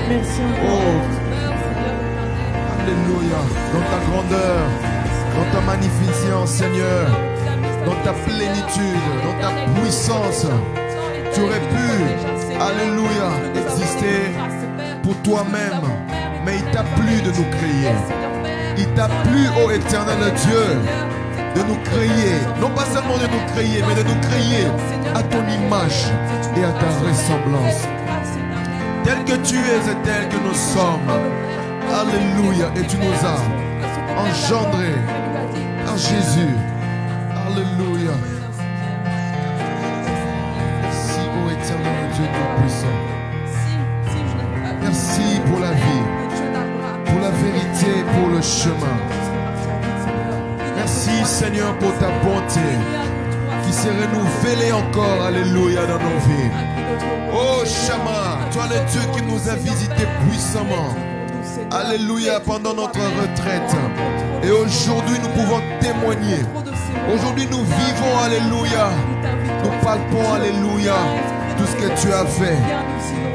Merci Oh, alléluia. Dans ta grandeur, dans ta magnificence, Seigneur, dans ta plénitude, dans ta puissance, tu aurais pu, alléluia, exister pour toi-même. Mais il t'a plu de nous créer. Il t'a plu, ô éternel Dieu, de nous créer. Non pas seulement de nous créer, mais de nous créer à ton image et à ta ressemblance. Tel que tu es et tel que nous sommes. Alléluia. Et tu nous as engendrés en Jésus. Alléluia. Merci, ô éternel Dieu Tout-Puissant. Merci pour la vie, pour la vérité, pour le chemin. Merci Seigneur pour ta bonté qui s'est renouvelée encore, alléluia, dans nos vies. Oh Shama, toi le Dieu qui nous a visités puissamment, alléluia, pendant notre retraite. Et aujourd'hui nous pouvons témoigner. Aujourd'hui nous vivons, alléluia. Nous palpons, alléluia, tout ce que tu as fait.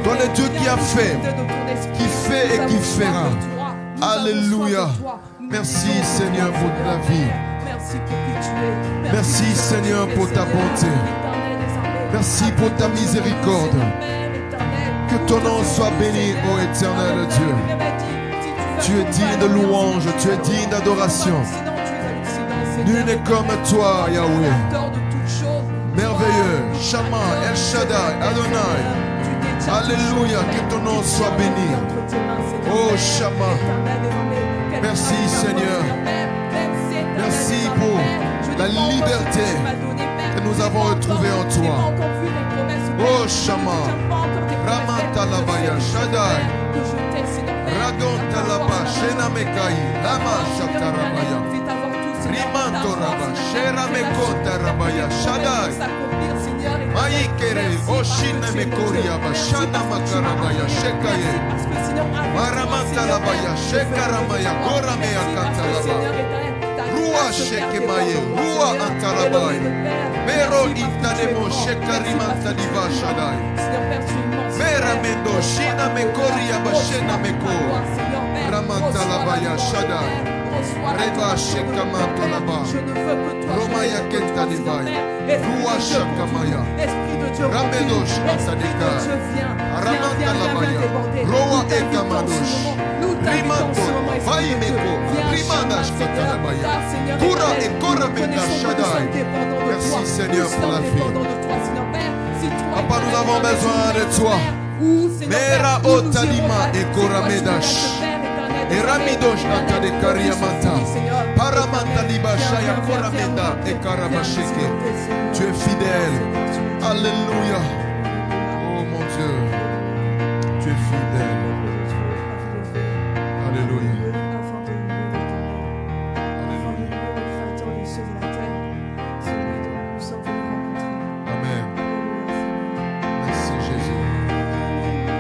Toi le Dieu qui a fait, qui fait et qui fera. Alléluia. Merci Seigneur pour ta vie. Merci Seigneur pour ta bonté. Merci pour ta miséricorde. Que ton nom soit béni, ô éternel Dieu. Tu es digne de louange, tu es digne d'adoration. Nul n'est comme toi, Yahweh. Merveilleux, Shama, El Shaddai, Adonai. Alléluia, que ton nom soit béni. Oh Shama. Merci Seigneur. Merci pour la liberté que nous avons retrouvée en toi. Oh Shama. Ramatalabaya Shaddai. Ragontalaba Shenamekai. Lama Shatarabaya. Rimantoraba Sheramekotarabaya Shaddai. Maikere Oshinemekoria Bashana Makarabaya Shekaye. Maramantalabaya Shekaramaya Goramea Katalaba. Rua Shekemaye, Rua Antalabai. Mero Intanemo Shekarimanta Diva Shaddai. Meramendo Shina Mekoria Bashena Meko. Ramantalabaya Shaddai. Reba Shekamantolaba. Romaya Kenta Divai. Rua Shakamaya. Ramedosh Antadika. Ramantalabaya. Roa Ekamadosh. Rimanto. Vaimeko. Rimandash Katalabaya. Kura et Koramenda Shaddai. Merci Seigneur pour la vie. Papa, nous avons besoin de toi. Mera Otalima et Koramedash. Et Ramidosh Atade Kariamata. Paramanta Libashaya Koramenda et Karabasheke. Tu es fidèle. Alléluia. Oh mon Dieu. Tu es fidèle. Alléluia. Amen. Merci Jésus. Alléluia.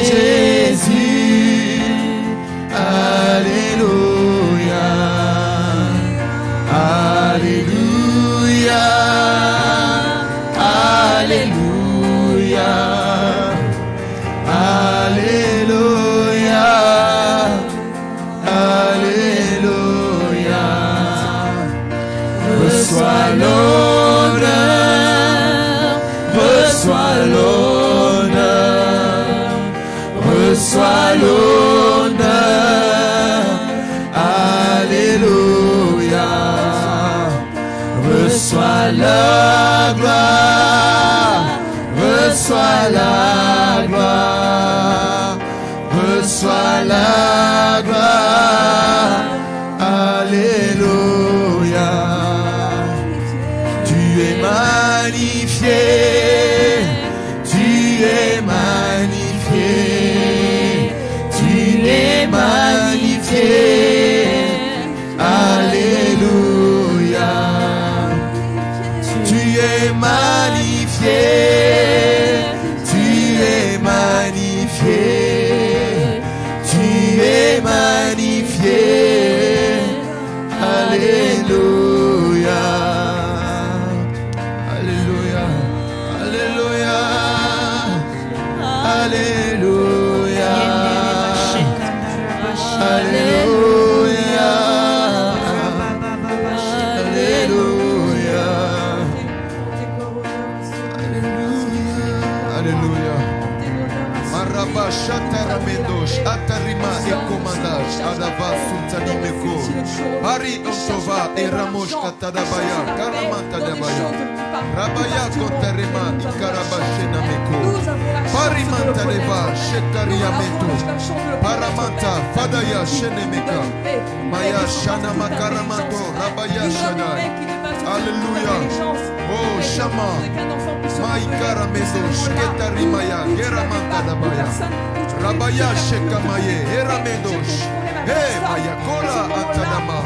Jésus. Alléluia. Alléluia. Alléluia. Alléluia. Alléluia. Reçois l'honneur, reçois l'honneur, reçois l'honneur. Alléluia. Reçois la gloire, reçois la gloire, reçois la gloire. Alléluia. Tu es magnifié, tu es magnifié, tu es magnifié. Alléluia. Tu es magnifié, tu es magnifié, tu es magnifié. Alléluia. Alléluia. Alléluia. Alléluia. Alléluia. Alléluia. Maraba Shataramedosh, Atarima et Commandage, Adava Sultanimeko, Hari Ontova et Ramosh Katadabaya, Karamantadabaya, Rabaya Kontarema, Ikarabashenameko, Parimantadeva, Shekariameto, Paramanta, Fadaya Shenemeka, Maya Shanama Karamato, Rabaya Shadai. Alléluia. Oh Shama. Maïkara Medosh, Ketarimaya, Geramanta Dabaya, Rabaya Shekamaye, Eramedosh, Hey Maya Kola Antadama,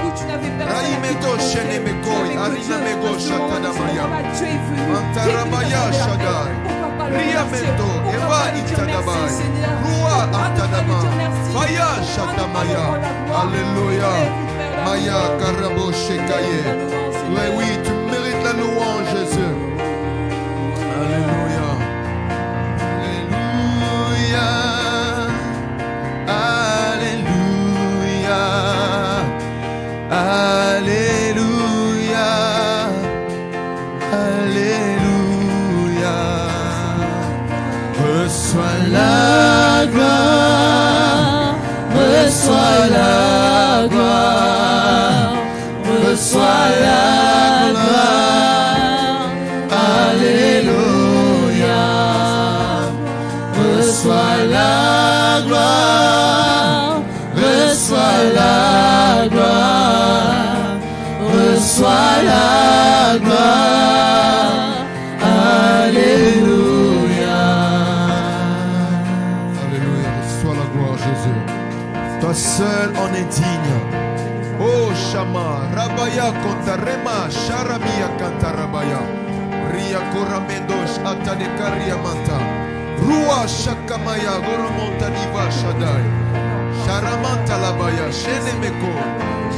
Raimedosh, Shenemekoi, Arina Megosh, Atadamaya, Antarabaya Shadai, Riamento, Eva Itadabai, Rua Antadama, Faya Shatamaya, Alléluia, Maya Karabo Shekaye. Oui, tu mérites la louange, Jésus. Alléluia. Alléluia. Alléluia. Alléluia. Alléluia. Reçois la gloire. Reçois la gloire. Reçois la gloire. Alléluia. Reçois la gloire, reçois la gloire, reçois la gloire. Alléluia. Alléluia. Reçois la gloire, Jésus. Toi seul en est digne. Oh Shama, Rabaya Kontarema, Sharamia Kantarabaya, Ria Koramendosh, Atadekaria Manta. Rua Shakamaya Goromonta Diva Shaddai Sharamanta Labaya Shenemeko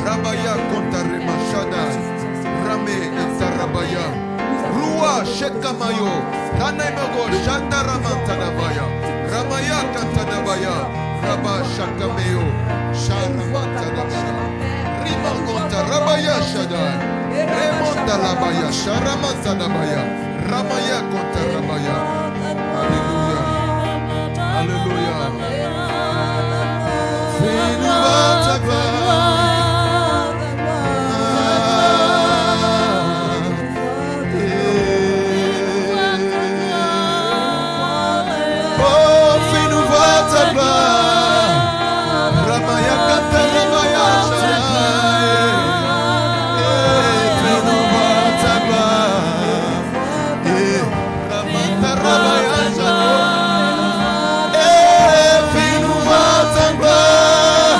Rabaya Kontarema Shaddai Rame Etarabaya Rua Shekamayo Tanemago Shataramanta Dabaya Ramaya Kantadabaya Rabba Shakameyo Sharamanta Dabaya Rimagonta Rabaya Shaddai Remonta Labaya Sharamanta Dabaya Ramaya Kontarabaya. Alléluia. Alléluia. Fais-nous voir ta gloire. Oh, fais-nous voir ta gloire. Ramaya Kata Ramaya Shadai. Fais-nous voir ta gloire. Ramata Ramaya Shadai. Fais-nous voir ta gloire.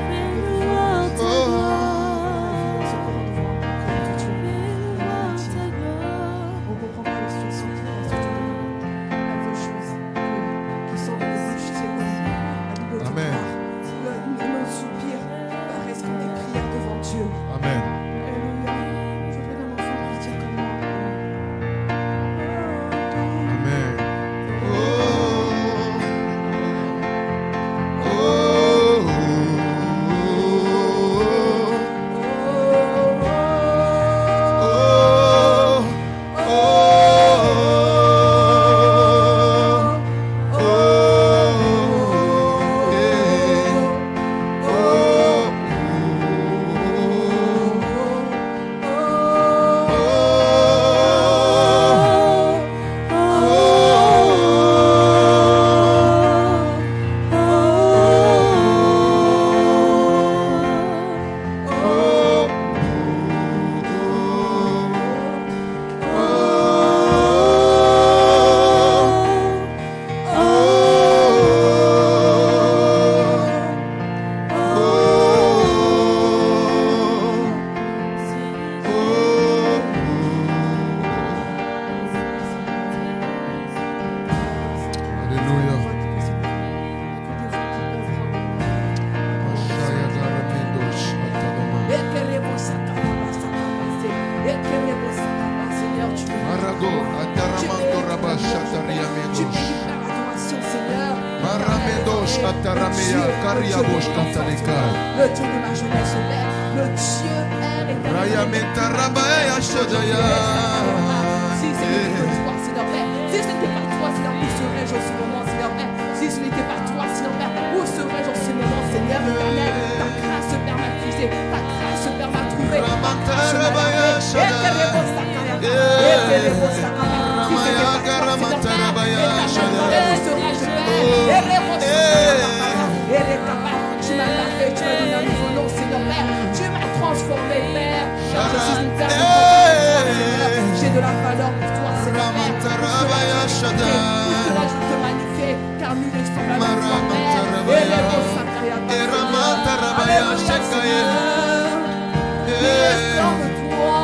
Tu mérites la adoration, Seigneur. Le Dieu de ma jeunesse, Père. Le Dieu est éternel. Si ce n'était pas toi, Seigneur Père. Si ce n'était pas toi, Seigneur, où serais-je en ce moment, Seigneur Père? Si ce n'était pas toi, Seigneur Père, où serais-je en ce moment, Seigneur éternel? Ta grâce, Père, m'a puisé. Ta grâce, Père, m'a trouvé. Ta grâce m'a lavé. Et tes réponses, ta carrière. Et tes réponses, ta carrière. Si ce n'était pas toi, Seigneur Père, éternel, où serais-je, Père? Et les réponses, ta carrière. Et les capables. Tu m'as lavé, tu m'as donné un nouveau nom, Seigneur Père. Tu m'as transformé, Père. Car je suis une terre de j'ai de la valeur pour toi, Seigneur Père. Où serais-je te magnifier, car nul n'est semblable à toi, Père. Et les mots sacrés à ta Alléluia, Seigneur. Qui est comme toi?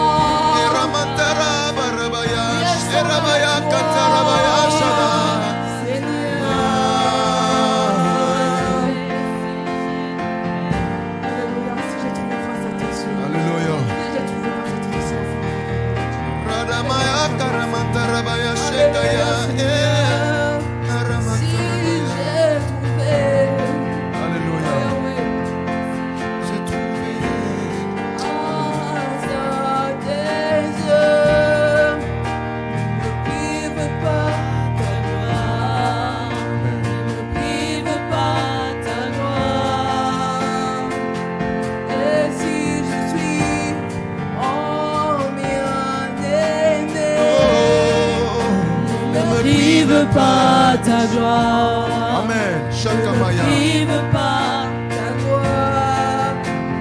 Pas ta gloire. Amen. Ne prive pas ta gloire.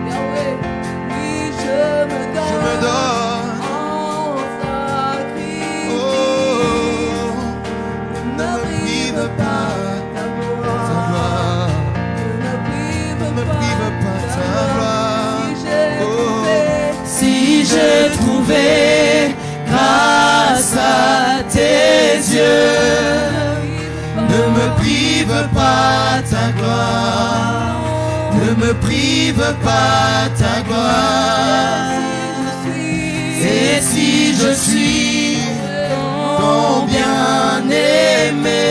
Yahweh, oui, je me donne en sacrifice. Ne prive pas ta gloire. Ne prive pas ta gloire. Si j'ai trouvé grâce à tes yeux, ne me prive pas ta gloire, ne me prive pas ta gloire. Et si je suis ton bien-aimé,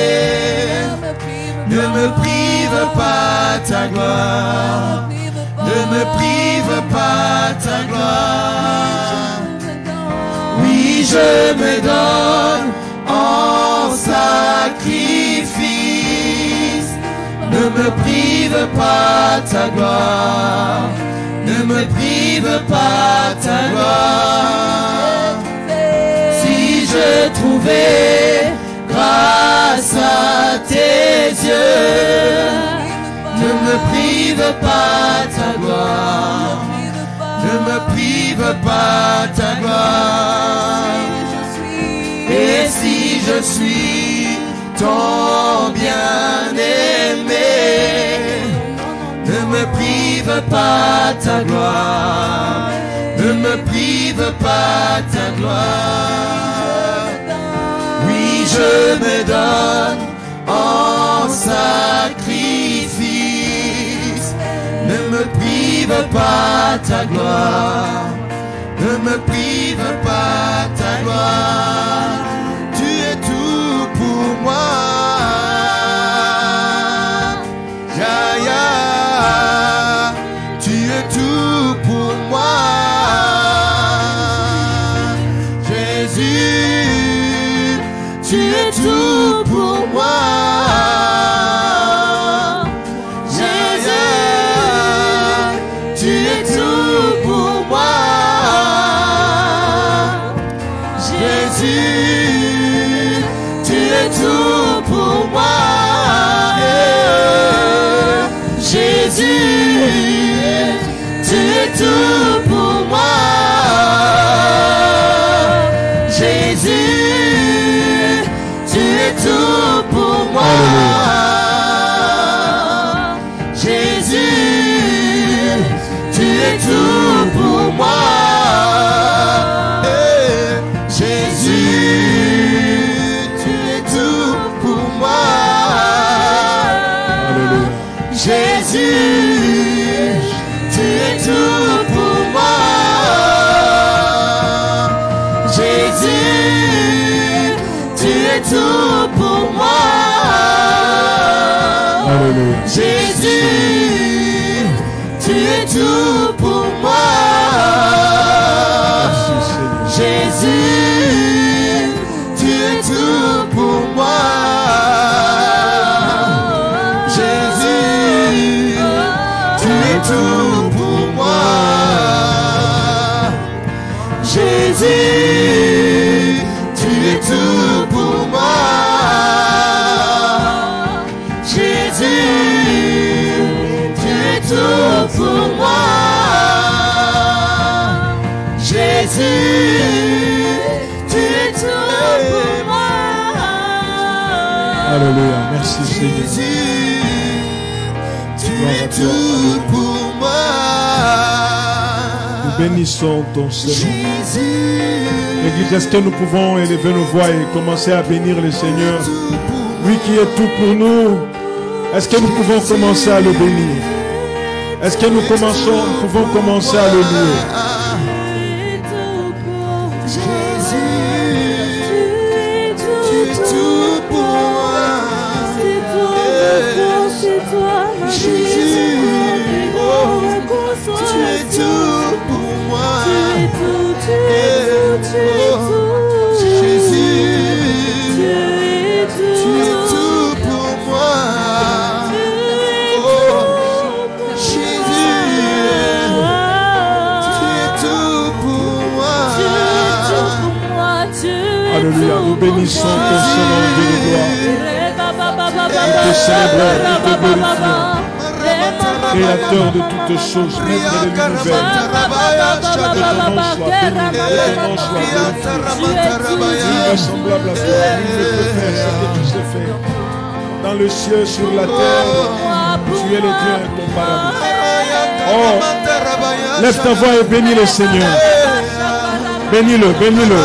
ne me prive pas ta gloire, ne me prive pas ta gloire. Oui, je me donne en sacrifice. Ne me prive pas ta gloire, ne me prive pas ta gloire. Si je trouvais grâce à tes yeux, ne me prive pas ta gloire, ne me prive pas ta gloire. Et si je suis ton bien-aimé, ne me prive pas ta gloire, ne me prive pas ta gloire. Oui, je me donne en sacrifice, ne me prive pas ta gloire, ne me prive pas ta gloire. Tu es tout pour moi. Tu es tout pour moi. Jésus, tu es tout pour moi. Tout pour moi, Jésus, tu es tout pour moi, Jésus, tu es tout pour moi, Jésus, tu es tout pour moi, Jésus. Jésus, tu es tout pour moi. Jésus, es tout pour moi. Alléluia. Jésus, tu es tout pour moi. Merci Seigneur. Jésus, tu es tout pour moi. Jésus, tu es tout pour moi. Jésus, tu es tout pour moi. Jésus, tu es tout pour moi. Jésus, tu es tout pour moi. Alléluia. Merci Seigneur. Jésus, tu es tout pour moi. Nous bénissons ton Seigneur. Jésus, L'église, est-ce que nous pouvons élever nos voix et commencer à bénir le Seigneur? Lui qui est tout pour nous. Est-ce que nous pouvons commencer à le bénir? Est-ce que nous pouvons commencer à le louer? Alléluia, nous bénissons ton Seigneur Dieu de gloire. Nous te célébrons, nous te glorifions. Créateur de toutes choses, maître de l'univers. Que ton nom soit béni, que ton nom soit glorifié. Nul n'est semblable à toi, nul ne peut faire ce que tu sais faire. Dans le ciel, sur la terre, tu es le Dieu incomparable. Oh, lève ta voix et bénis le Seigneur. Bénis-le, bénis-le.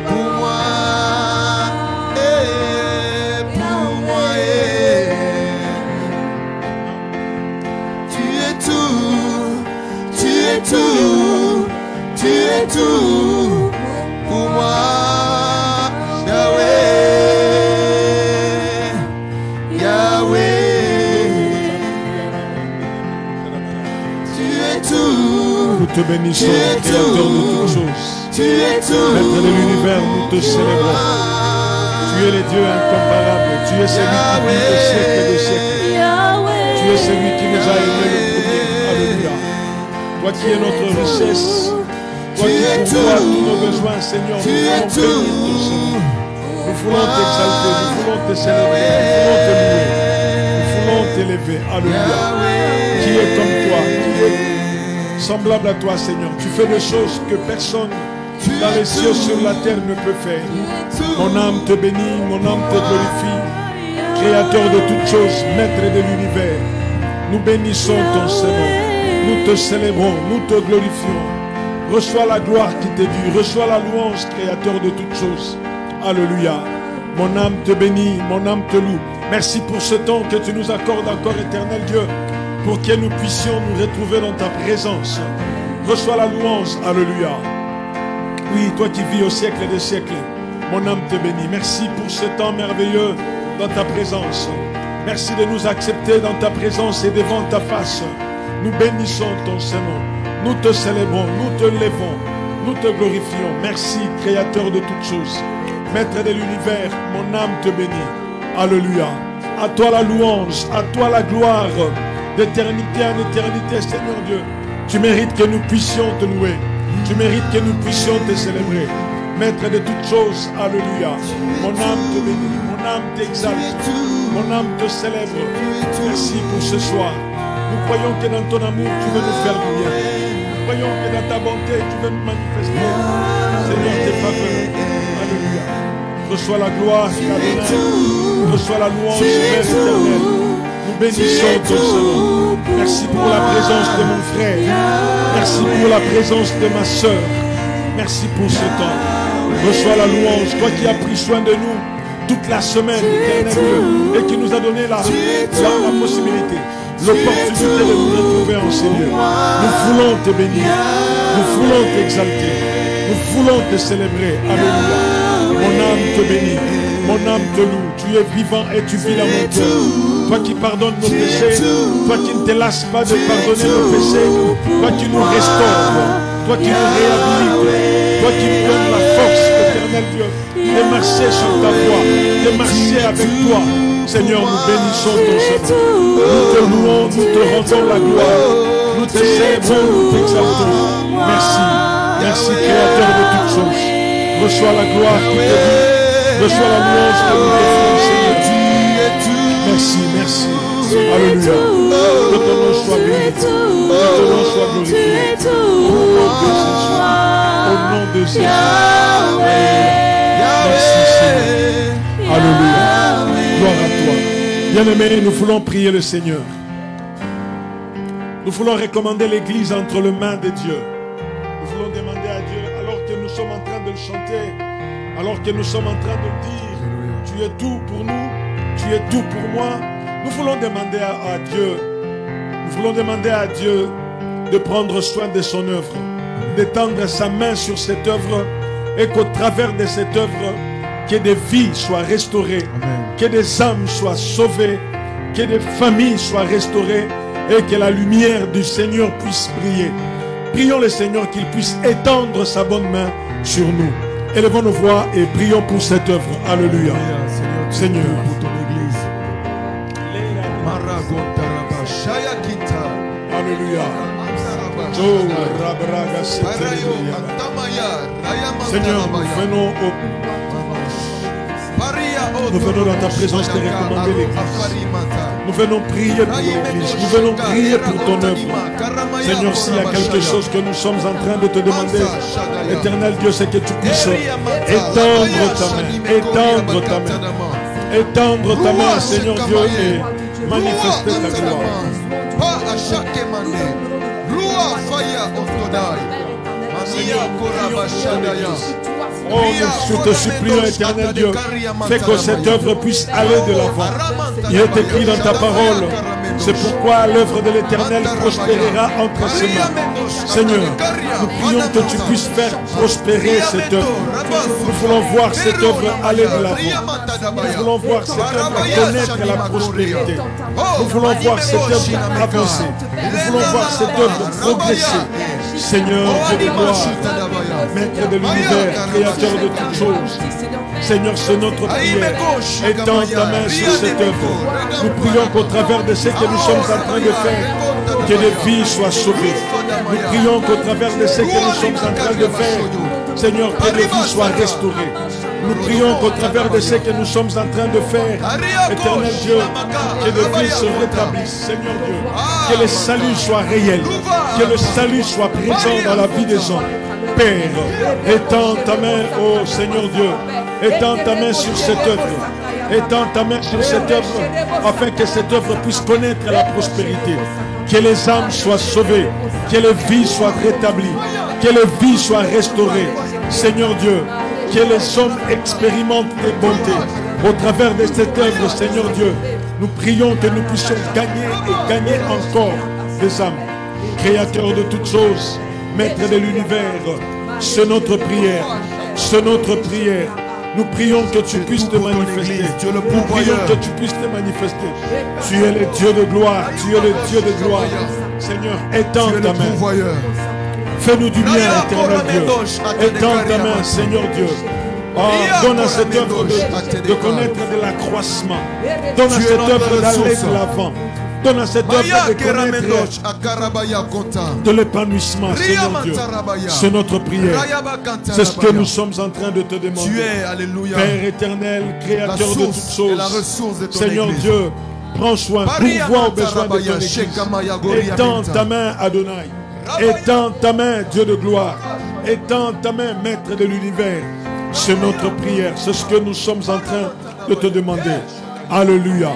pour moi, pour moi, tu es tout, tu es tout, tu es tout pour moi, Yahweh, Yahweh, tu es tout. Nous te bénissons, Créateur de toutes choses. Tu es tout. Maître de l'univers, nous te célébrons. Tu es le Dieu incomparable. Tu es celui qui vit des siècles et des siècles. Tu es celui qui nous a aimés le premier. Alléluia. Toi qui es notre richesse. Toi qui pourvois tous nos besoins, Seigneur. Nous voulons bénir ton Seigneur. Nous voulons t'exalter. Nous voulons te célébrer. Nous voulons te louer. Nous voulons t'élever. Alléluia. Qui est comme toi? Qui est semblable à toi, Seigneur? Tu fais des choses que personne dans les cieux sur la terre ne peut faire. Mon âme te bénit, mon âme te glorifie. Créateur de toutes choses, maître de l'univers. Nous bénissons ton Seigneur. Nous te célébrons, nous te glorifions. Reçois la gloire qui t'est due. Reçois la louange, Créateur de toutes choses. Alléluia. Mon âme te bénit, mon âme te loue. Merci pour ce temps que tu nous accordes encore, éternel Dieu, pour que nous puissions nous retrouver dans ta présence. Reçois la louange. Alléluia. Oui, toi qui vis au siècle des siècles, mon âme te bénit. Merci pour ce temps merveilleux dans ta présence. Merci de nous accepter dans ta présence et devant ta face. Nous bénissons ton Seigneur. Nous te célébrons, nous te levons, nous te glorifions. Merci, Créateur de toutes choses. Maître de l'univers, mon âme te bénit. Alléluia. À toi la louange, à toi la gloire, d'éternité en éternité, Seigneur Dieu. Tu mérites que nous puissions te louer. Tu mérites que nous puissions te célébrer. Maître de toutes choses, alléluia. Mon âme te bénit, mon âme t'exalte, mon âme te célèbre. Merci pour ce soir. Nous croyons que dans ton amour, tu veux nous faire du bien. croyons que dans ta bonté, tu veux nous manifester, Seigneur, tes faveurs. Alléluia. Reçois la gloire, l'honneur. Reçois la louange, Père éternel. Nous bénissons ton Seigneur. Merci pour la présence de mon frère. Merci pour la présence de ma soeur. Merci pour ce temps. Reçois la louange, toi qui as pris soin de nous toute la semaine, éternel Dieu, et qui nous a donné la possibilité, l'opportunité de nous retrouver en Seigneur. Nous voulons te bénir, nous voulons t'exalter, nous voulons te célébrer. Alléluia. Mon âme te bénit, mon âme te loue. Tu es vivant et tu vis dans mon cœur. Toi qui pardonnes nos péchés, toi qui ne te lasses pas de pardonner nos péchés, toi qui nous restaures, toi qui nous réhabilites, toi qui nous donnes la force, éternel Dieu, de marcher sur ta voie, de marcher avec toi. Seigneur, nous bénissons ton Seigneur. Nous te louons, nous te rendons la gloire. Nous te célébrons, nous t'exaltons. Merci, merci Créateur de toutes choses. Reçois la gloire qui te dit. Reçois la louange que nous te faisons, Seigneur. Merci, merci. Alléluia. Que ton nom soit béni. Que ton nom soit glorifié. Au nom de Jésus. Merci, Seigneur. Alléluia. Gloire à toi. Bien-aimés, nous voulons prier le Seigneur. Nous voulons recommander l'Église entre les mains de Dieu. Nous voulons demander à Dieu, alors que nous sommes en train de le chanter, alors que nous sommes en train de le dire, tu es tout pour nous, tu es tout pour moi. Nous voulons demander à Dieu, nous voulons demander à Dieu de prendre soin de son œuvre, d'étendre sa main sur cette œuvre et qu'au travers de cette œuvre, que des vies soient restaurées, amen, que des âmes soient sauvées, que des familles soient restaurées et que la lumière du Seigneur puisse briller. Prions le Seigneur qu'il puisse étendre sa bonne main sur nous. Élevons nos voix et prions pour cette œuvre. Alléluia. Seigneur, pour ton Église. Alléluia. Seigneur, nous venons dans ta présence te recommander l'Église. Nous venons prier pour l'Église. Nous venons prier pour ton œuvre. Seigneur, s'il y a quelque chose que nous sommes en train de te demander, éternel Dieu, c'est que tu puisses étendre ta main. Étendre ta main. Étendre ta main, Seigneur Dieu, et manifester ta gloire. Oh, nous te supplions, éternel Dieu, fais que cette œuvre puisse aller de l'avant. Il est écrit dans ta parole, c'est pourquoi l'œuvre de l'Éternel prospérera entre ses mains. Seigneur, nous prions que tu puisses faire prospérer cette œuvre. Nous voulons voir cette œuvre aller de l'avant. Nous voulons voir cette œuvre connaître la prospérité. Nous voulons voir cette œuvre avancer. Nous voulons voir cette œuvre progresser. Seigneur, Dieu de gloire, Maître de l'univers, Créateur de toutes choses. Seigneur, c'est notre prière. Étends ta main sur cette œuvre. Nous prions qu'au travers de ce que nous sommes en train de faire, que des vies soient sauvées. Nous prions qu'au travers de ce que nous sommes en train de faire, Seigneur, que des vies soient restaurées. Nous prions qu'au travers de ce que nous sommes en train de faire, éternel Dieu, que des vies se rétablissent, Seigneur Dieu, que le salut soit réel, que le salut soit présent dans la vie des gens. Père, étends ta main, ô Seigneur Dieu, étends ta main sur cette œuvre, étends ta main sur cette œuvre, afin que cette œuvre puisse connaître la prospérité, que les âmes soient sauvées, que les vies soient rétablies, que les vies soient restaurées. Seigneur Dieu, que les hommes expérimentent tes bontés. Au travers de cette œuvre, Seigneur Dieu, nous prions que nous puissions gagner et gagner encore des âmes. Créateur de toutes choses, Maître de l'univers, c'est notre prière, c'est notre prière. Nous prions que tu puisses te manifester. Nous prions que tu puisses te manifester. Tu es le Dieu de gloire, tu es le Dieu de gloire. Seigneur, étends ta main. Fais-nous du bien, éternel Dieu. Étends ta main, Seigneur Dieu. Oh, donne à cette œuvre de connaître de l'accroissement. Donne à cette œuvre d'aller de l'avant. Donne à cette œuvre de connaître de l'épanouissement, Seigneur Dieu. C'est notre prière. C'est ce que nous sommes en train de te demander. Père éternel, Créateur de toutes choses. Seigneur Dieu, prends soin, pourvois aux besoins de ton Église. Étends ta main, Adonai. Étends ta main, Dieu de gloire. Étends ta main, Maître de l'univers. C'est notre prière. C'est ce que nous sommes en train de te demander. Alléluia.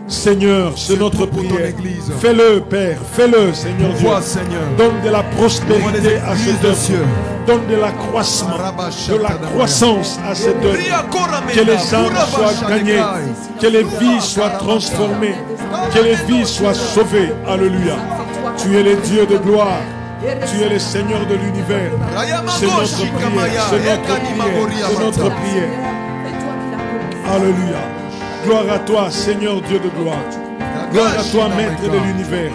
Seigneur, c'est notre prière. Fais-le, Père. Fais-le, Seigneur Dieu. Donne de la prospérité à cette œuvre. Donne de l'accroissement, de la croissance à cette œuvre. Que les âmes soient gagnées. Que les vies soient transformées. Que les vies soient sauvées. Alléluia. Tu es le Dieu de gloire. Tu es le Seigneur de l'univers. C'est notre prière. C'est notre prière. C'est notre prière. Alléluia. Gloire à toi, Seigneur Dieu de gloire. Gloire à toi, Maître de l'univers.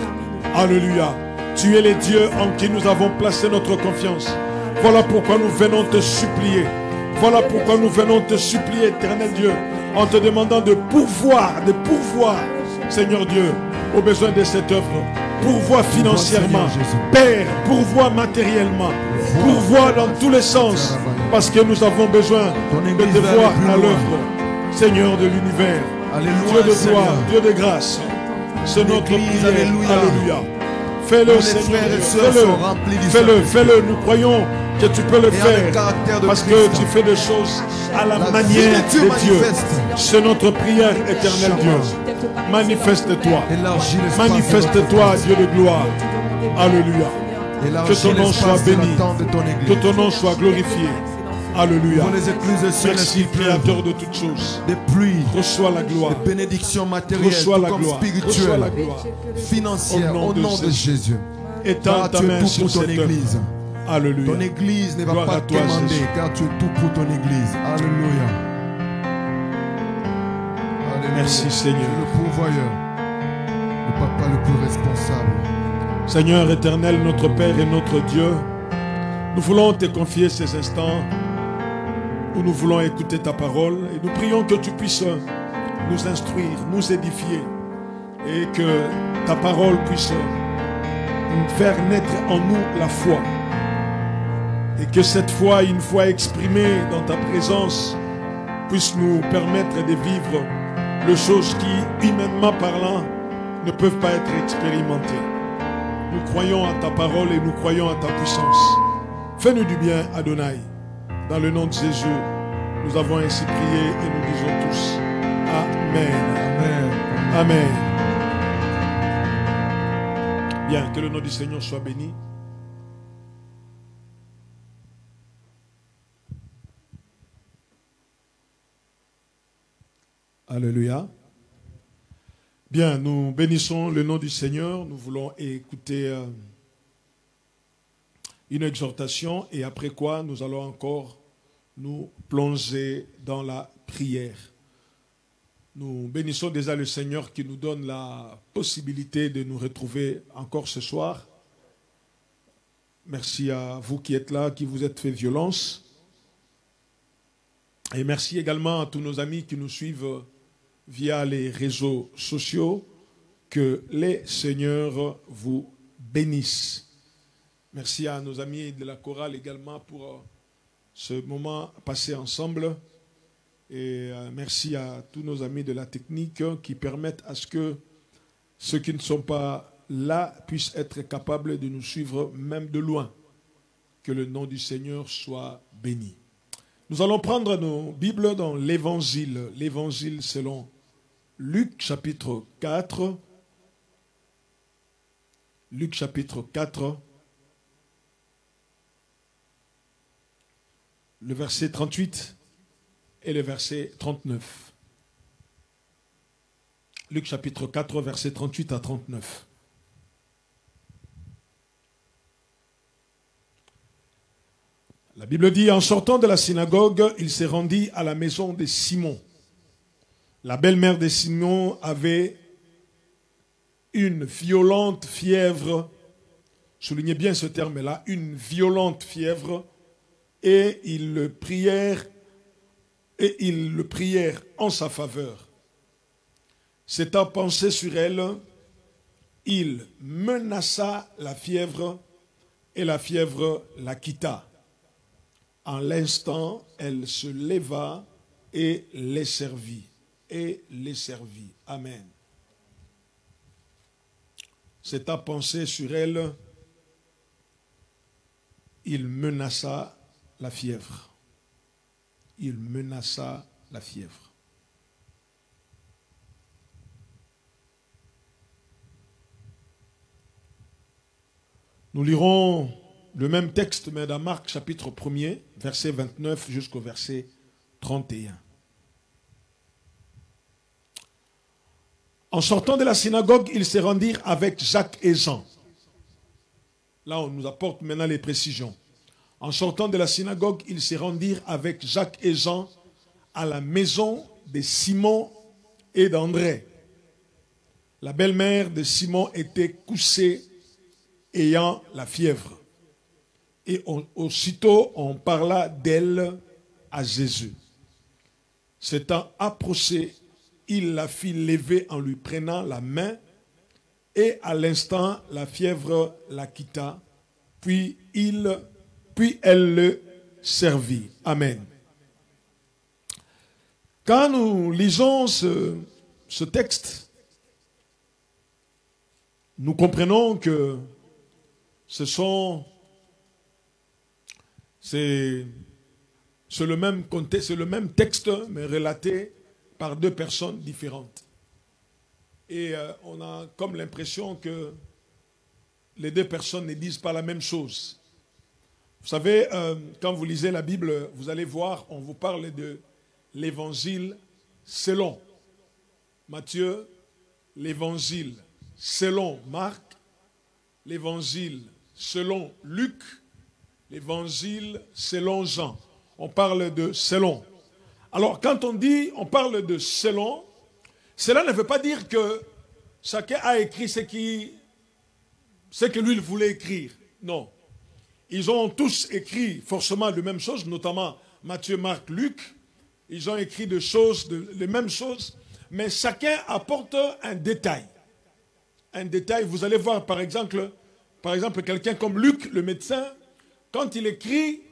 Alléluia. Tu es le Dieu en qui nous avons placé notre confiance. Voilà pourquoi nous venons te supplier. Voilà pourquoi nous venons te supplier, éternel Dieu, en te demandant de pourvoir, Seigneur Dieu, aux besoins de cette œuvre. Pourvois financièrement, Père, pourvois matériellement, pourvois dans tous les sens, parce que nous avons besoin de te voir à l'œuvre. Seigneur de l'univers, Dieu de gloire, Dieu de grâce, c'est notre prière. Alléluia. Fais-le, Seigneur, fais-le. Nous croyons que tu peux le faire parce que tu fais des choses à la manière de Dieu. C'est notre prière, éternel Dieu. Manifeste-toi. Manifeste-toi, Dieu de gloire. Alléluia. Que ton nom soit béni. Que ton nom soit glorifié. Alléluia. Merci, Créateur de toutes choses. Des pluies, reçois la gloire. des bénédictions matérielles, reçois la comme gloire. spirituelles, financières, au nom de Jésus. Étends ta main sur ton église. Alléluia. Ton église ne va pas te demander, car tu es tout pour ton église. Alléluia. Alléluia. Merci, Seigneur. Tu es le pourvoyeur, le papa le plus responsable. Seigneur éternel, notre Père et notre Dieu, nous voulons te confier ces instants où nous voulons écouter ta parole et nous prions que tu puisses nous instruire, nous édifier et que ta parole puisse faire naître en nous la foi et que cette foi, une fois exprimée dans ta présence, puisse nous permettre de vivre les choses qui, humainement parlant, ne peuvent pas être expérimentées. Nous croyons à ta parole et nous croyons à ta puissance. Fais-nous du bien, Adonai. Dans le nom de Jésus, nous avons ainsi prié et nous disons tous Amen. Amen. Amen. Bien, que le nom du Seigneur soit béni. Alléluia. Bien, nous bénissons le nom du Seigneur. Nous voulons écouter une exhortation et après quoi nous allons encore nous plonger dans la prière. Nous bénissons déjà le Seigneur qui nous donne la possibilité de nous retrouver encore ce soir. Merci à vous qui êtes là, qui vous êtes fait violence. Et merci également à tous nos amis qui nous suivent via les réseaux sociaux. Que les Seigneurs vous bénissent. Merci à nos amis de la chorale également pour ce moment passé ensemble. Et merci à tous nos amis de la technique qui permettent à ce que ceux qui ne sont pas là puissent être capables de nous suivre même de loin. Que le nom du Seigneur soit béni. Nous allons prendre nos Bibles dans l'Évangile. L'Évangile selon Luc chapitre 4. Luc chapitre 4. Le verset 38 et le verset 39. Luc chapitre 4, verset 38 à 39. La Bible dit, en sortant de la synagogue, il se rendit à la maison de Simon. La belle-mère de Simon avait une violente fièvre. Soulignez bien ce terme-là, une violente fièvre. Et ils le prièrent en sa faveur. S'étant penché sur elle, il menaça la fièvre et la fièvre la quitta. En l'instant, elle se leva et les servit. Amen. S'étant penché sur elle, il menaça la fièvre. Il menaça la fièvre. Nous lirons le même texte, mais dans Marc chapitre 1er, verset 29 jusqu'au verset 31. En sortant de la synagogue, ils se rendirent avec Jacques et Jean. Là, on nous apporte maintenant les précisions. En sortant de la synagogue, ils se rendirent avec Jacques et Jean à la maison de Simon et d'André. La belle-mère de Simon était couchée, ayant la fièvre. Et aussitôt, on parla d'elle à Jésus. S'étant approché, il la fit lever en lui prenant la main, et à l'instant, la fièvre la quitta, puis elle le servit. Amen. Quand nous lisons ce texte, nous comprenons que c'est le même contexte, c'est le même texte, mais relaté par deux personnes différentes. Et on a comme l'impression que les deux personnes ne disent pas la même chose. Vous savez, quand vous lisez la Bible, vous allez voir, on vous parle de l'évangile selon Matthieu, l'évangile selon Marc, l'évangile selon Luc, l'évangile selon Jean. On parle de selon. Alors, quand on parle de selon, cela ne veut pas dire que chacun a écrit ce que lui il voulait écrire. Non. Ils ont tous écrit forcément les mêmes choses, notamment Matthieu, Marc, Luc. Ils ont écrit les mêmes choses, mais chacun apporte un détail. Un détail, vous allez voir par exemple quelqu'un comme Luc, le médecin, quand il écrit,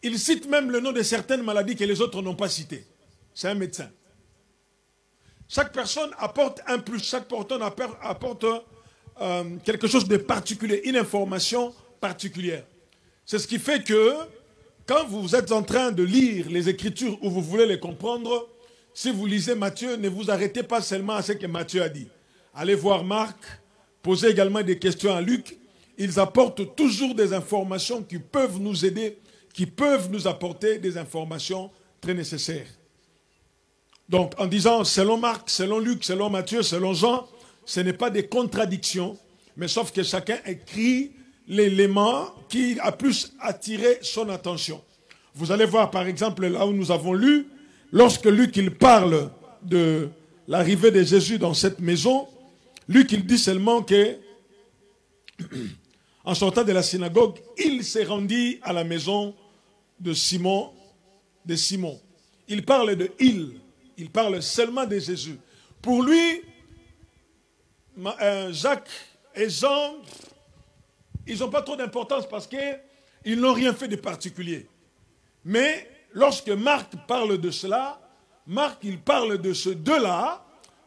il cite même le nom de certaines maladies que les autres n'ont pas citées. C'est un médecin. Chaque personne apporte un plus, chaque personne apporte quelque chose de particulier, une information particulière. C'est ce qui fait que quand vous êtes en train de lire les Écritures ou vous voulez les comprendre, si vous lisez Matthieu, ne vous arrêtez pas seulement à ce que Matthieu a dit. Allez voir Marc, posez également des questions à Luc. Ils apportent toujours des informations qui peuvent nous aider, qui peuvent nous apporter des informations très nécessaires. Donc, en disant selon Marc, selon Luc, selon Matthieu, selon Jean, ce n'est pas des contradictions, mais sauf que chacun écrit l'élément qui a plus attiré son attention. Vous allez voir, par exemple, là où nous avons lu, lorsque Luc il parle de l'arrivée de Jésus dans cette maison, Luc il dit seulement que, en sortant de la synagogue, il s'est rendu à la maison de Simon. Il parle de il parle seulement de Jésus. Pour lui, Jacques et Jean, ils n'ont pas trop d'importance parce qu'ils n'ont rien fait de particulier. Mais lorsque Marc parle de cela, Marc il parle de ce deux-là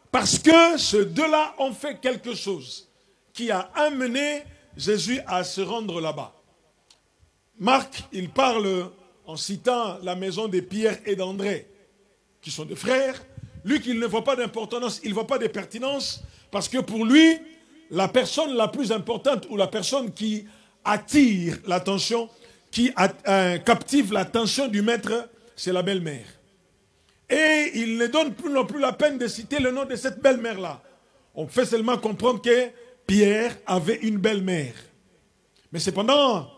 parce que ces deux-là ont fait quelque chose qui a amené Jésus à se rendre là-bas. Marc, il parle en citant la maison de Pierre et d'André, qui sont des frères. Luc, il ne voit pas d'importance, il ne voit pas de pertinence, parce que pour lui, la personne la plus importante ou la personne qui attire l'attention, qui captive l'attention du maître, c'est la belle-mère. Et il ne donne plus non plus la peine de citer le nom de cette belle-mère-là. On fait seulement comprendre que Pierre avait une belle-mère. Mais cependant,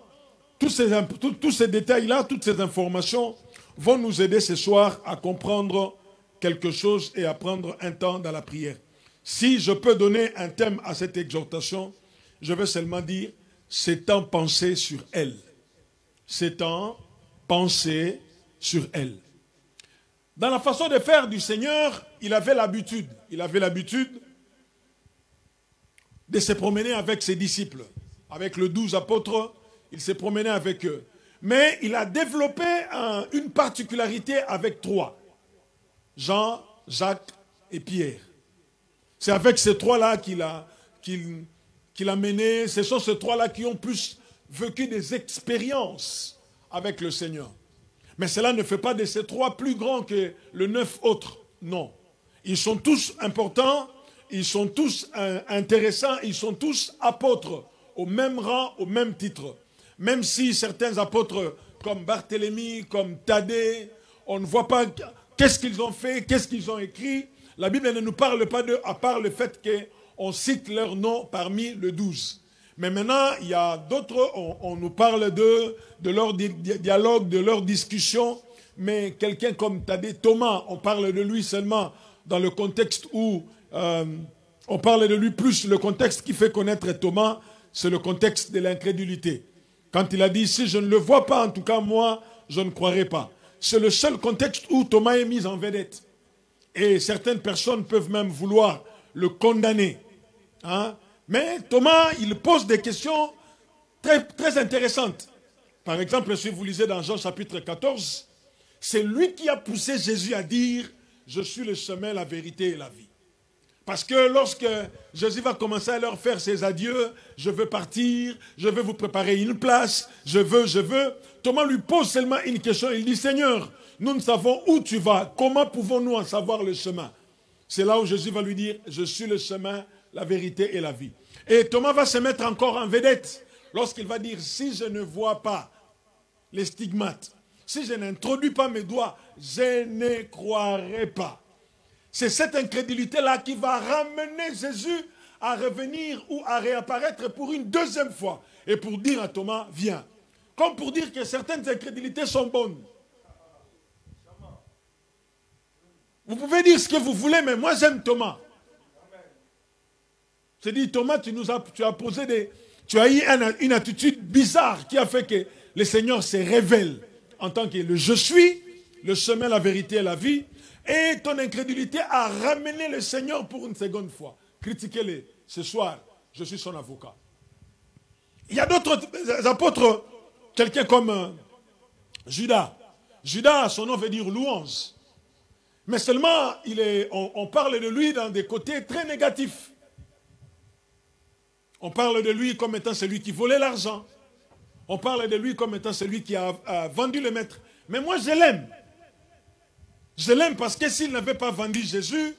tous ces détails-là, toutes ces informations vont nous aider ce soir à comprendre quelque chose et à prendre un temps dans la prière. Si je peux donner un thème à cette exhortation, je vais seulement dire, c'est en penser sur elle. C'est en penser sur elle. Dans la façon de faire du Seigneur, il avait l'habitude de se promener avec ses disciples. Avec les 12 apôtres, il s'est promené avec eux. Mais il a développé une particularité avec 3. Jean, Jacques et Pierre. C'est avec ces 3-là qu'il a mené. Ce sont ces 3-là qui ont plus vécu des expériences avec le Seigneur. Mais cela ne fait pas de ces 3 plus grands que les 9 autres. Non. Ils sont tous importants, ils sont tous intéressants, ils sont tous apôtres, au même rang, au même titre. Même si certains apôtres, comme Barthélemy, comme Thaddée, on ne voit pas qu'est-ce qu'ils ont fait, qu'est-ce qu'ils ont écrit. La Bible ne nous parle pas d'eux, à part le fait qu'on cite leur nom parmi les 12. Mais maintenant, il y a d'autres, on nous parle de leur dialogue, de leur discussion. Mais quelqu'un comme Thaddée, Thomas, on parle de lui seulement dans le contexte où on parle de lui plus. Le contexte qui fait connaître Thomas, c'est le contexte de l'incrédulité. Quand il a dit, si je ne le vois pas, en tout cas moi, je ne croirai pas. C'est le seul contexte où Thomas est mis en vedette. Et certaines personnes peuvent même vouloir le condamner. Hein? Mais Thomas, il pose des questions très, très intéressantes. Par exemple, si vous lisez dans Jean chapitre 14, c'est lui qui a poussé Jésus à dire « Je suis le chemin, la vérité et la vie ». Parce que lorsque Jésus va commencer à leur faire ses adieux, « Je veux partir, je veux vous préparer une place, je veux », Thomas lui pose seulement une question. Il dit « Seigneur, nous ne savons où tu vas, comment pouvons-nous en savoir le chemin ?» C'est là où Jésus va lui dire « Je suis le chemin, la vérité et la vie ». Et Thomas va se mettre encore en vedette lorsqu'il va dire « Si je ne vois pas les stigmates, si je n'introduis pas mes doigts, je ne croirai pas. » C'est cette incrédulité-là qui va ramener Jésus à revenir ou à réapparaître pour une deuxième fois. Et pour dire à Thomas, viens. Comme pour dire que certaines incrédulités sont bonnes. Vous pouvez dire ce que vous voulez, mais moi j'aime Thomas. C'est dit, Thomas, tu as eu une attitude bizarre qui a fait que le Seigneur se révèle en tant que le je suis, le chemin, la vérité et la vie. Et ton incrédulité a ramené le Seigneur pour une seconde fois. Critiquez-le ce soir, je suis son avocat. Il y a d'autres apôtres, quelqu'un comme Judas. Judas, son nom veut dire louange. Mais seulement, on parle de lui dans des côtés très négatifs. On parle de lui comme étant celui qui volait l'argent. On parle de lui comme étant celui qui a vendu le maître. Mais moi, je l'aime. Je l'aime parce que s'il n'avait pas vendu Jésus,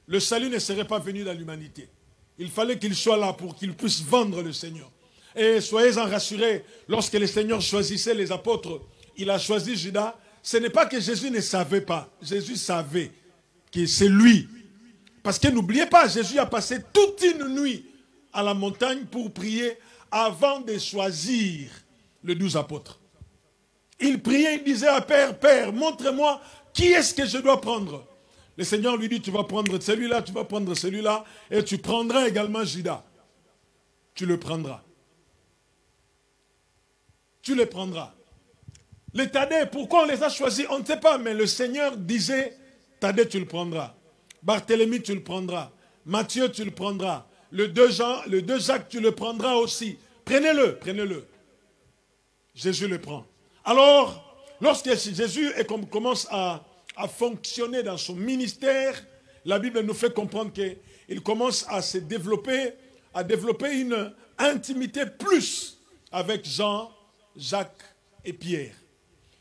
le salut ne serait pas venu dans l'humanité. Il fallait qu'il soit là pour qu'il puisse vendre le Seigneur. Et soyez-en rassurés, lorsque le Seigneur choisissait les apôtres, il a choisi Judas. Ce n'est pas que Jésus ne savait pas. Jésus savait que c'est lui. Parce que n'oubliez pas, Jésus a passé toute une nuit à la montagne pour prier avant de choisir les 12 apôtres. Il priait, il disait à Père, Père, montre-moi qui est-ce que je dois prendre. Le Seigneur lui dit, tu vas prendre celui-là, tu vas prendre celui-là, et tu prendras également Judas. Tu le prendras. Tu le prendras. Les Thaddée, pourquoi on les a choisis, on ne sait pas, mais le Seigneur disait, Thaddée, tu le prendras. Barthélemy, tu le prendras. Matthieu, tu le prendras. Le 2 Jacques, tu le prendras aussi. Prenez-le, prenez-le. Jésus le prend. Alors, lorsque Jésus commence à fonctionner dans son ministère, la Bible nous fait comprendre qu'il commence à se développer, à développer une intimité plus avec Jean, Jacques et Pierre.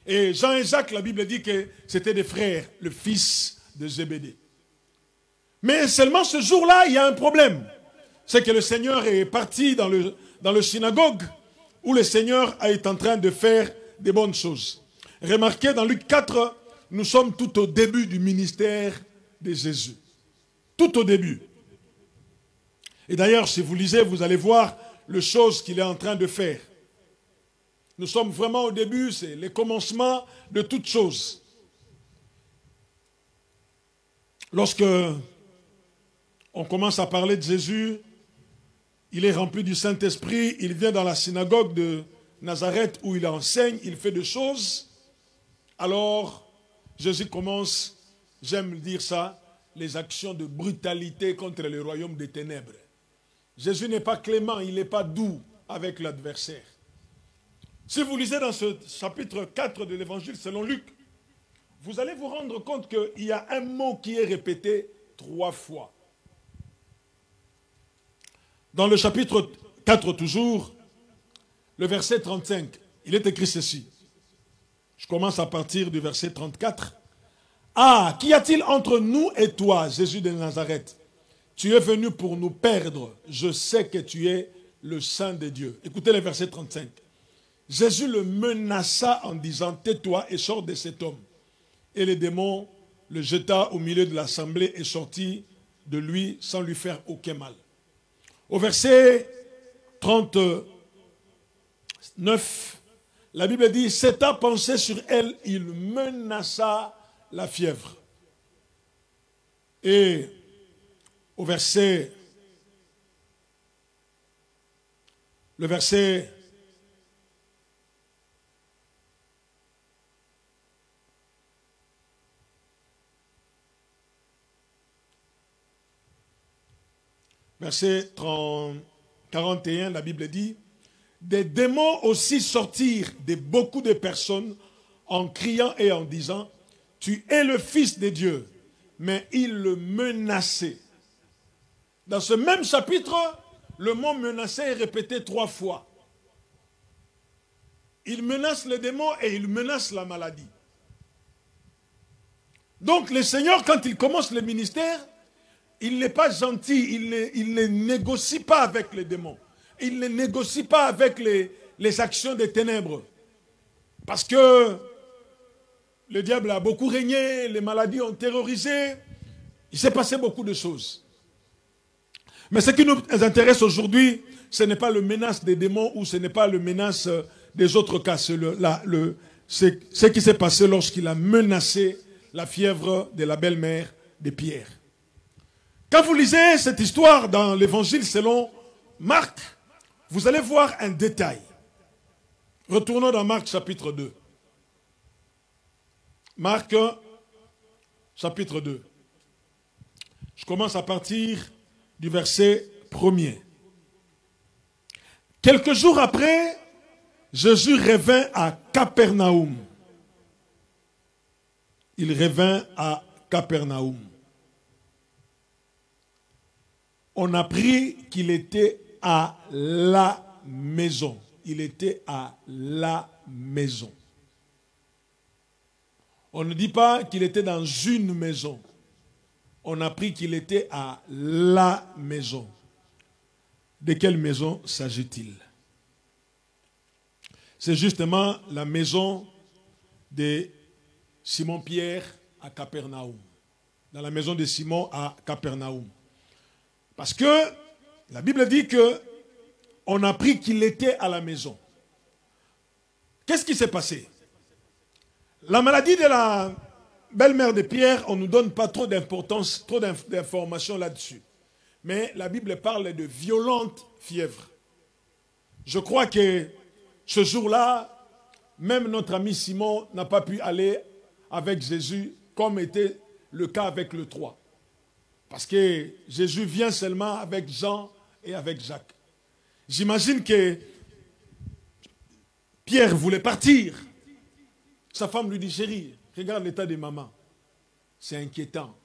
Et Jean et Jacques, la Bible dit que c'était des frères, le fils de Zébédée. Mais seulement ce jour-là, il y a un problème. C'est que le Seigneur est parti dans le synagogue où le Seigneur est en train de faire des bonnes choses. Remarquez, dans Luc 4, nous sommes tout au début du ministère de Jésus. Tout au début. Et d'ailleurs, si vous lisez, vous allez voir les choses qu'il est en train de faire. Nous sommes vraiment au début, c'est le commencement de toutes choses. Lorsque on commence à parler de Jésus, il est rempli du Saint-Esprit, il vient dans la synagogue de Nazareth où il enseigne, il fait des choses. Alors, Jésus commence, j'aime dire ça, les actions de brutalité contre le royaume des ténèbres. Jésus n'est pas clément, il n'est pas doux avec l'adversaire. Si vous lisez dans ce chapitre 4 de l'évangile selon Luc, vous allez vous rendre compte qu'il y a un mot qui est répété 3 fois. Dans le chapitre 4 toujours, le verset 35. Il est écrit ceci. Je commence à partir du verset 34. Ah, qu'y a-t-il entre nous et toi, Jésus de Nazareth? Tu es venu pour nous perdre. Je sais que tu es le Saint de Dieu. Écoutez le verset 35. Jésus le menaça en disant, tais-toi et sors de cet homme. Et le démon le jeta au milieu de l'assemblée et sortit de lui sans lui faire aucun mal. Au verset 39, la Bible dit, s'étant penché sur elle, il menaça la fièvre. Et au verset 41, la Bible dit, des démons aussi sortirent de beaucoup de personnes en criant et en disant, tu es le Fils de Dieu. Mais ils le menaçaient. Dans ce même chapitre, le mot menacer est répété 3 fois. Il menace les démons et il menace la maladie. Donc le Seigneur, quand il commence le ministère, il n'est pas gentil, il ne négocie pas avec les démons. Il ne négocie pas avec les actions des ténèbres. Parce que le diable a beaucoup régné, les maladies ont terrorisé. Il s'est passé beaucoup de choses. Mais ce qui nous intéresse aujourd'hui, ce n'est pas le menace des démons ou ce n'est pas le menace des autres cas. C'est ce qui s'est passé lorsqu'il a menacé la fièvre de la belle-mère de Pierre. Quand vous lisez cette histoire dans l'évangile selon Marc, vous allez voir un détail. Retournons dans Marc chapitre 2. Marc chapitre 2. Je commence à partir du verset 1er. Quelques jours après, Jésus revint à Capernaum. Il revint à Capernaum. On apprit qu'il était à la maison. Il était à la maison. On ne dit pas qu'il était dans une maison. On a appris qu'il était à la maison. De quelle maison s'agit-il? C'est justement la maison de Simon-Pierre à Capernaum. Dans la maison de Simon à Capernaum. Parce que la Bible dit que on a appris qu'il était à la maison. Qu'est-ce qui s'est passé? La maladie de la belle-mère de Pierre, on ne nous donne pas trop d'importance, trop d'informations là-dessus. Mais la Bible parle de violentes fièvres. Je crois que ce jour-là, même notre ami Simon n'a pas pu aller avec Jésus comme était le cas avec le 3. Parce que Jésus vient seulement avec Jean et avec Jacques. J'imagine que Pierre voulait partir. Sa femme lui dit, chérie, regarde l'état de maman. C'est inquiétant.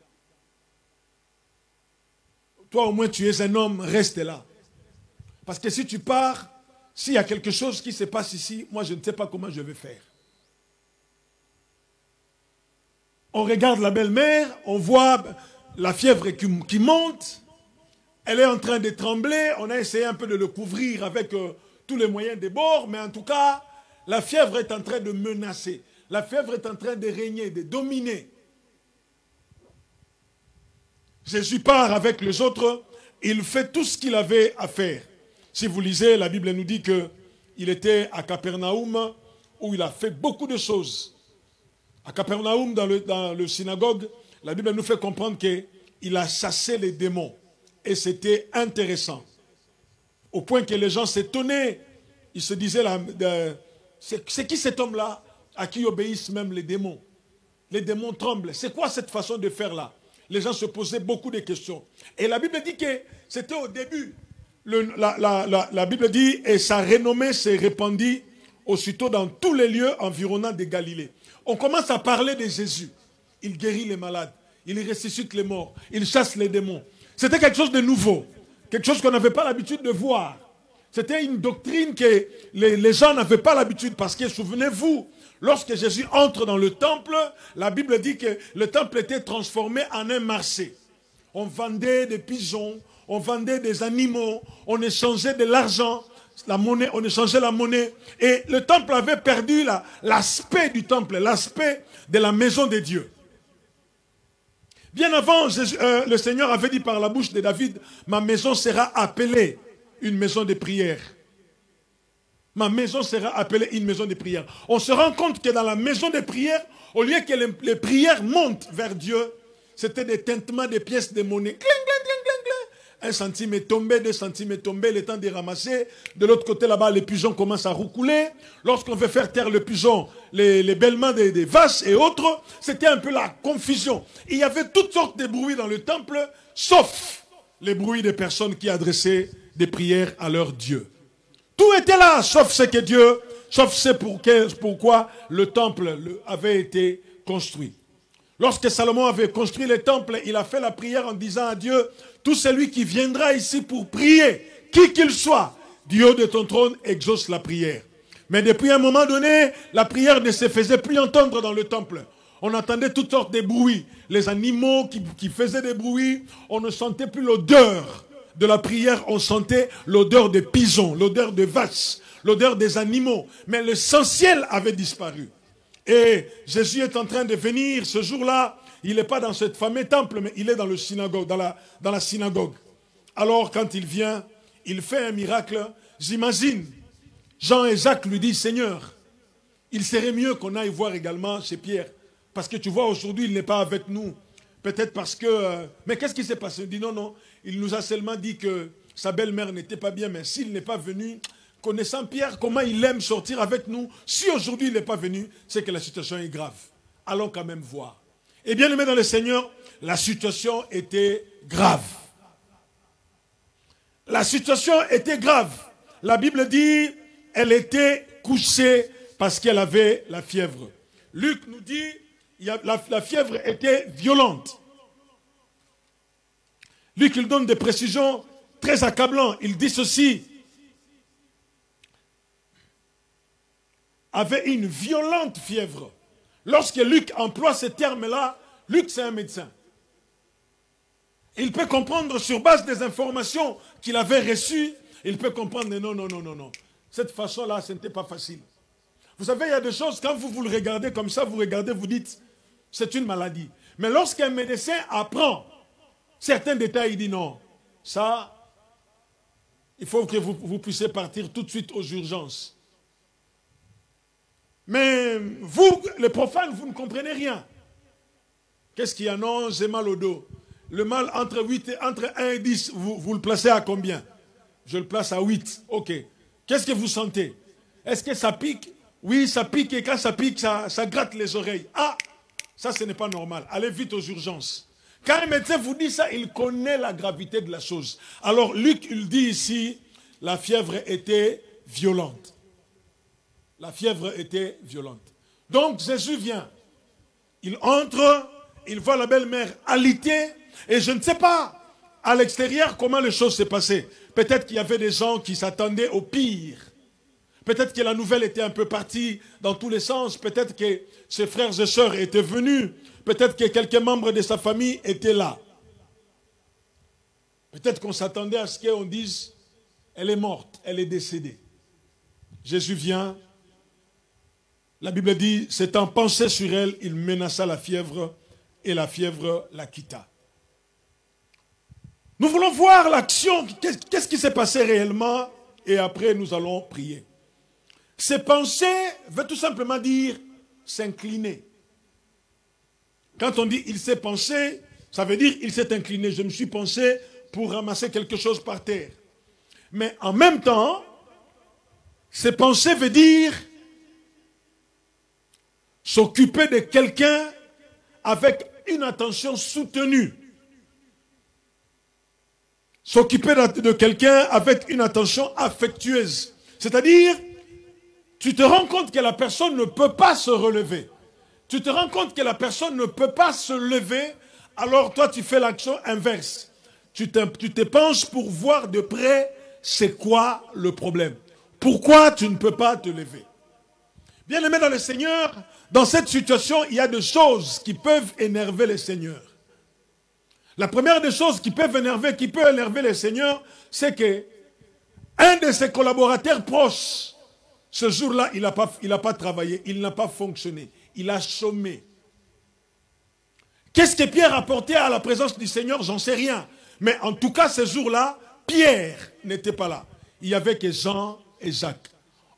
Toi au moins tu es un homme, reste là. Parce que si tu pars, s'il y a quelque chose qui se passe ici, moi je ne sais pas comment je vais faire. On regarde la belle-mère, on voit la fièvre qui monte. Elle est en train de trembler. On a essayé un peu de le couvrir avec tous les moyens des bords. Mais en tout cas, la fièvre est en train de menacer. La fièvre est en train de régner, de dominer. Jésus part avec les autres. Il fait tout ce qu'il avait à faire. Si vous lisez, la Bible nous dit qu'il était à Capernaum où il a fait beaucoup de choses. À Capernaum, dans le synagogue, la Bible nous fait comprendre qu'il a chassé les démons. Et c'était intéressant. Au point que les gens s'étonnaient. Ils se disaient, c'est qui cet homme-là à qui obéissent même les démons? Les démons tremblent. C'est quoi cette façon de faire là? Les gens se posaient beaucoup de questions. Et la Bible dit que c'était au début. La Bible dit, et sa renommée s'est répandue aussitôt dans tous les lieux environnants de Galilée. On commence à parler de Jésus. Il guérit les malades. Il ressuscite les morts. Il chasse les démons. C'était quelque chose de nouveau. Quelque chose qu'on n'avait pas l'habitude de voir. C'était une doctrine que les gens n'avaient pas l'habitude. Parce que, souvenez-vous, lorsque Jésus entre dans le temple, la Bible dit que le temple était transformé en un marché. On vendait des pigeons, on vendait des animaux, on échangeait de l'argent, la monnaie, on échangeait la monnaie. Et le temple avait perdu l'aspect du temple, l'aspect de la maison de Dieu. Bien avant, le Seigneur avait dit par la bouche de David, ma maison sera appelée une maison de prière. Ma maison sera appelée une maison de prière. On se rend compte que dans la maison de prière, au lieu que les prières montent vers Dieu, c'était des tintements de pièces de monnaie. Cling, cling, cling, cling, cling. 1 centime est tombé, 2 centimes est tombé, le temps de ramasser. De l'autre côté là-bas, les pigeons commencent à roucouler. Lorsqu'on veut faire taire le pigeon, les bêlements des vaches et autres, c'était un peu la confusion. Il y avait toutes sortes de bruits dans le temple, sauf les bruits des personnes qui adressaient des prières à leur Dieu. Tout était là, sauf ce que Dieu, sauf ce pourquoi le temple avait été construit. Lorsque Salomon avait construit le temple, il a fait la prière en disant à Dieu, tout celui qui viendra ici pour prier, qui qu'il soit, du haut de ton trône, exauce la prière. Mais depuis un moment donné, la prière ne se faisait plus entendre dans le temple. On entendait toutes sortes de bruits. Les animaux qui faisaient des bruits, on ne sentait plus l'odeur de la prière, on sentait l'odeur des pigeons, l'odeur des vaches, l'odeur des animaux. Mais l'essentiel avait disparu. Et Jésus est en train de venir ce jour-là. Il n'est pas dans ce fameux temple, mais il est dans la synagogue. Alors quand il vient, il fait un miracle. J'imagine, Jean et Jacques lui disent, Seigneur, il serait mieux qu'on aille voir également chez Pierre. Parce que tu vois, aujourd'hui, il n'est pas avec nous. Peut-être parce que... mais qu'est-ce qui s'est passé? Il dit non, non. Il nous a seulement dit que sa belle-mère n'était pas bien, mais s'il n'est pas venu... Connaissant Pierre, comment il aime sortir avec nous, si aujourd'hui il n'est pas venu, c'est que la situation est grave. Allons quand même voir. Et bien aimé dans le Seigneur, la situation était grave. La situation était grave. La Bible dit, elle était couchée parce qu'elle avait la fièvre. Luc nous dit, la fièvre était violente. Luc, il donne des précisions très accablantes. Il dit ceci. Avait une violente fièvre. Lorsque Luc emploie ce terme-là, Luc c'est un médecin. Il peut comprendre sur base des informations qu'il avait reçues, il peut comprendre, non, non, non, non, non. Cette façon-là, ce n'était pas facile. Vous savez, il y a des choses, quand vous le regardez comme ça, vous regardez, vous dites, c'est une maladie. Mais lorsqu'un médecin apprend certains détails, il dit non, ça, il faut que vous puissiez partir tout de suite aux urgences. Mais vous, les profanes, vous ne comprenez rien. Qu'est-ce qu'il y a? Non, j'ai mal au dos. Le mal entre 1 et 10, vous le placez à combien? Je le place à 8. Ok. Qu'est-ce que vous sentez? Est-ce que ça pique? Oui, ça pique et quand ça pique, ça gratte les oreilles. Ah, ça ce n'est pas normal. Allez vite aux urgences. Quand un médecin vous dit ça, il connaît la gravité de la chose. Alors Luc, il dit ici, la fièvre était violente. La fièvre était violente. Donc Jésus vient. Il entre, il voit la belle-mère alitée. Et je ne sais pas à l'extérieur comment les choses s'est passées. Peut-être qu'il y avait des gens qui s'attendaient au pire. Peut-être que la nouvelle était un peu partie dans tous les sens. Peut-être que ses frères et sœurs étaient venus. Peut-être que quelques membres de sa famille étaient là. Peut-être qu'on s'attendait à ce qu'on dise, elle est morte, elle est décédée. Jésus vient. La Bible dit, s'étant penché sur elle, il menaça la fièvre et la fièvre la quitta. Nous voulons voir l'action, qu'est-ce qui s'est passé réellement et après nous allons prier. Se pencher veut tout simplement dire s'incliner. Quand on dit il s'est penché, ça veut dire il s'est incliné. Je me suis penché pour ramasser quelque chose par terre. Mais en même temps, se pencher veut dire s'occuper de quelqu'un avec une attention soutenue. S'occuper de quelqu'un avec une attention affectueuse. C'est-à-dire, tu te rends compte que la personne ne peut pas se relever. Tu te rends compte que la personne ne peut pas se lever, alors toi tu fais l'action inverse. Tu te penches pour voir de près c'est quoi le problème? Pourquoi tu ne peux pas te lever? Bien-aimé dans le Seigneur, dans cette situation, il y a des choses qui peuvent énerver le Seigneur. La première des choses qui peut énerver le Seigneur, c'est que un de ses collaborateurs proches, ce jour-là, il n'a pas travaillé, il n'a pas fonctionné, il a chômé. Qu'est-ce que Pierre a apporté à la présence du Seigneur? J'en sais rien. Mais en tout cas, ce jour-là, Pierre n'était pas là. Il n'y avait que Jean et Jacques.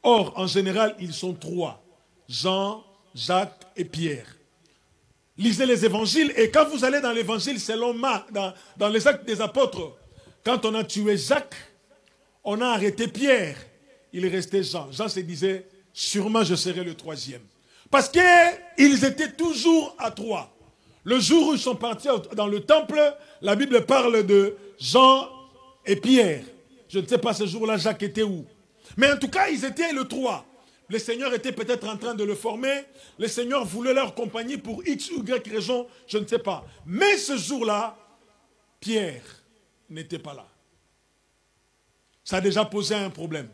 Or, en général, ils sont trois. Jean, Jacques et Pierre. Lisez les évangiles et quand vous allez dans l'évangile selon Marc, dans les actes des apôtres, quand on a tué Jacques, on a arrêté Pierre. Il restait Jean. Jean se disait, sûrement je serai le troisième. Parce qu'ils étaient toujours à trois. Le jour où ils sont partis dans le temple, la Bible parle de Jean et Pierre. Je ne sais pas ce jour-là Jacques était où. Mais en tout cas, ils étaient le trois. Le Seigneur était peut-être en train de le former. Le Seigneur voulait leur compagnie pour X ou Y raison, je ne sais pas. Mais ce jour-là, Pierre n'était pas là. Ça a déjà posé un problème.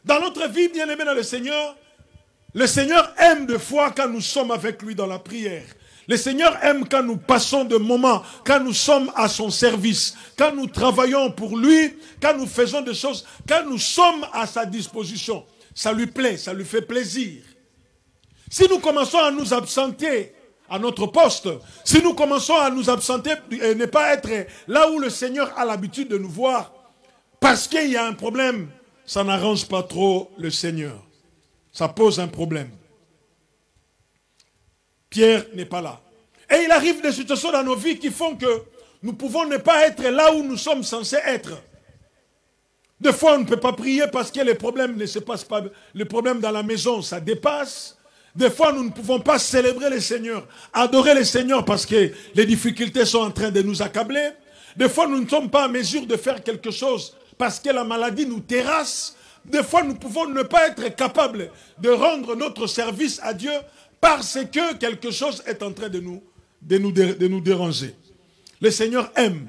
Dans notre vie, bien-aimés dans le Seigneur aime des fois quand nous sommes avec lui dans la prière. Le Seigneur aime quand nous passons de moments, quand nous sommes à son service, quand nous travaillons pour lui, quand nous faisons des choses, quand nous sommes à sa disposition. Ça lui plaît, ça lui fait plaisir. Si nous commençons à nous absenter à notre poste, si nous commençons à nous absenter et ne pas être là où le Seigneur a l'habitude de nous voir, parce qu'il y a un problème, ça n'arrange pas trop le Seigneur. Ça pose un problème. Pierre n'est pas là. Et il arrive des situations dans nos vies qui font que nous pouvons ne pas être là où nous sommes censés être. Des fois, on ne peut pas prier parce que les problèmes ne se passent pas. Les problèmes dans la maison, ça dépasse. Des fois, nous ne pouvons pas célébrer le Seigneur, adorer le Seigneur parce que les difficultés sont en train de nous accabler. Des fois, nous ne sommes pas en mesure de faire quelque chose parce que la maladie nous terrasse. Des fois, nous pouvons ne pas être capables de rendre notre service à Dieu parce que quelque chose est en train de nous déranger. Le Seigneur aime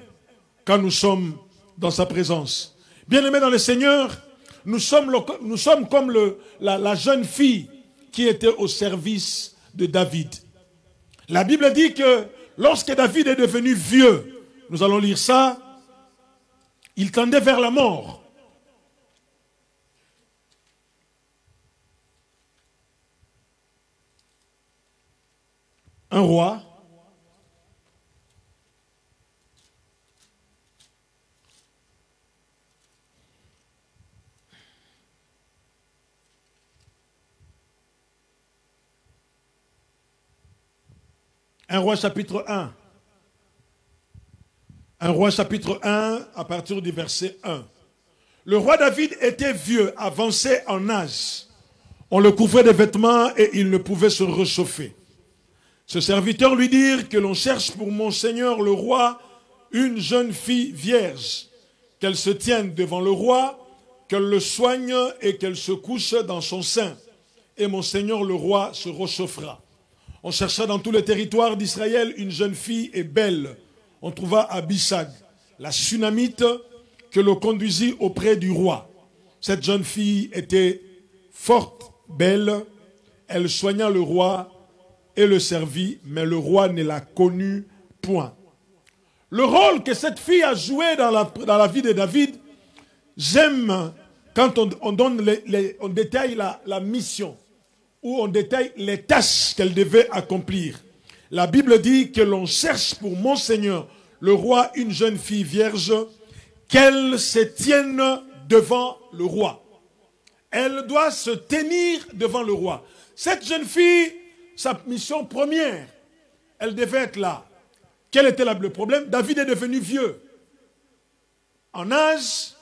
quand nous sommes dans sa présence. Bien-aimés dans le Seigneur, nous sommes comme la jeune fille qui était au service de David. La Bible dit que lorsque David est devenu vieux, nous allons lire ça, il tendait vers la mort. Un roi chapitre 1. Un roi chapitre 1 à partir du verset 1. Le roi David était vieux, avancé en âge. On le couvrait de vêtements et il ne pouvait se réchauffer. Ce serviteur lui dit que l'on cherche pour mon seigneur le roi une jeune fille vierge, qu'elle se tienne devant le roi, qu'elle le soigne et qu'elle se couche dans son sein. Et mon seigneur le roi se réchauffera. On chercha dans tout le territoire d'Israël une jeune fille et belle. On trouva Abishag, la Sunamite, que l'on conduisit auprès du roi. Cette jeune fille était forte, belle. Elle soigna le roi et le servit, mais le roi ne la connut point. Le rôle que cette fille a joué dans la vie de David, j'aime quand on détaille la mission, où on détaille les tâches qu'elle devait accomplir. La Bible dit que l'on cherche pour mon Seigneur, le roi, une jeune fille vierge, qu'elle se tienne devant le roi. Elle doit se tenir devant le roi. Cette jeune fille, sa mission première, elle devait être là. Quel était le problème? David est devenu vieux. En âge,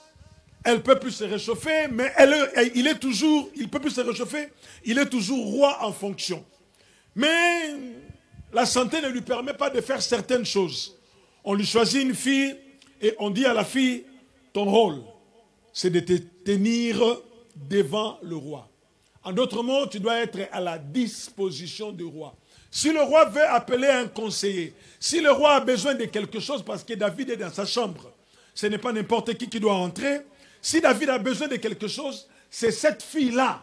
elle ne peut plus se réchauffer, mais il ne peut plus se réchauffer, il est toujours roi en fonction. Mais la santé ne lui permet pas de faire certaines choses. On lui choisit une fille et on dit à la fille, ton rôle, c'est de te tenir devant le roi. En d'autres mots, tu dois être à la disposition du roi. Si le roi veut appeler un conseiller, si le roi a besoin de quelque chose parce que David est dans sa chambre, ce n'est pas n'importe qui doit entrer, Si David a besoin de quelque chose, c'est cette fille-là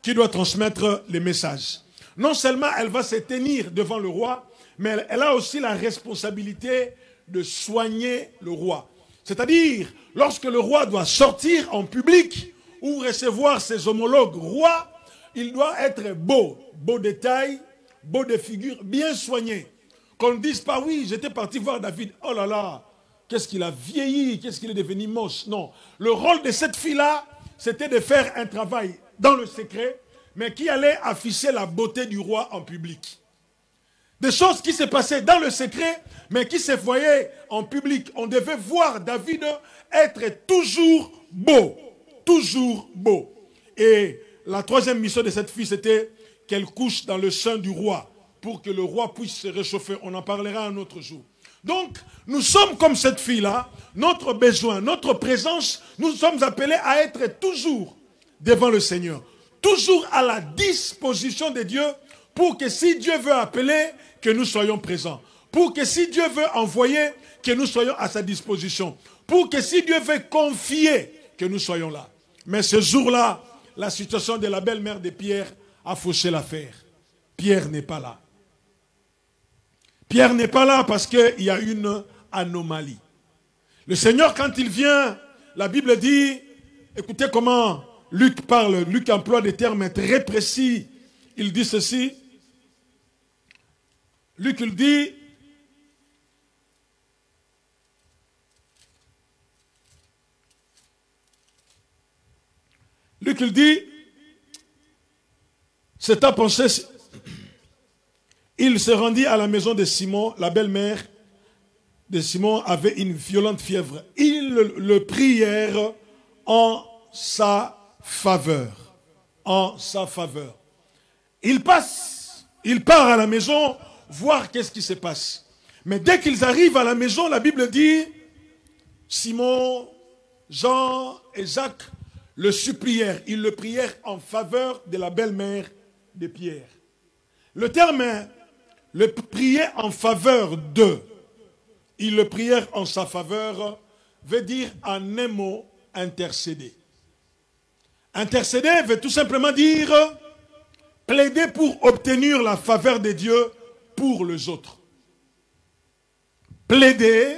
qui doit transmettre les messages. Non seulement elle va se tenir devant le roi, mais elle a aussi la responsabilité de soigner le roi. C'est-à-dire, lorsque le roi doit sortir en public ou recevoir ses homologues rois, il doit être beau, beau de taille, beau de figure, bien soigné. Qu'on ne dise pas, oui, j'étais parti voir David, oh là là, qu'est-ce qu'il a vieilli, qu'est-ce qu'il est devenu moche. Non, le rôle de cette fille-là, c'était de faire un travail dans le secret, mais qui allait afficher la beauté du roi en public. Des choses qui se passaient dans le secret, mais qui se voyaient en public. On devait voir David être toujours beau. Toujours beau. Et la troisième mission de cette fille, c'était qu'elle couche dans le sein du roi, pour que le roi puisse se réchauffer. On en parlera un autre jour. Donc, nous sommes comme cette fille-là. Notre besoin, notre présence, nous sommes appelés à être toujours devant le Seigneur. Toujours à la disposition de Dieu, pour que si Dieu veut appeler, que nous soyons présents. Pour que si Dieu veut envoyer, que nous soyons à sa disposition. Pour que si Dieu veut confier, que nous soyons là. Mais ce jour-là, la situation de la belle-mère de Pierre a fauché l'affaire. Pierre n'est pas là. Pierre n'est pas là parce qu'il y a une anomalie. Le Seigneur, quand il vient, la Bible dit, écoutez comment Luc parle, Luc emploie des termes très précis. Il dit ceci. Luc, il dit, c'est à penser, il se rendit à la maison de Simon, la belle-mère de Simon avait une violente fièvre. Ils le prièrent en sa faveur. En sa faveur. Il part à la maison voir qu'est-ce qui se passe. Mais dès qu'ils arrivent à la maison, la Bible dit, Simon, Jean et Jacques le supplièrent. Ils le prièrent en faveur de la belle-mère de Pierre. Le terme le prier en faveur d'eux, ils le prièrent en sa faveur, veut dire en un mot intercéder. Intercéder veut tout simplement dire plaider pour obtenir la faveur de Dieu pour les autres. Plaider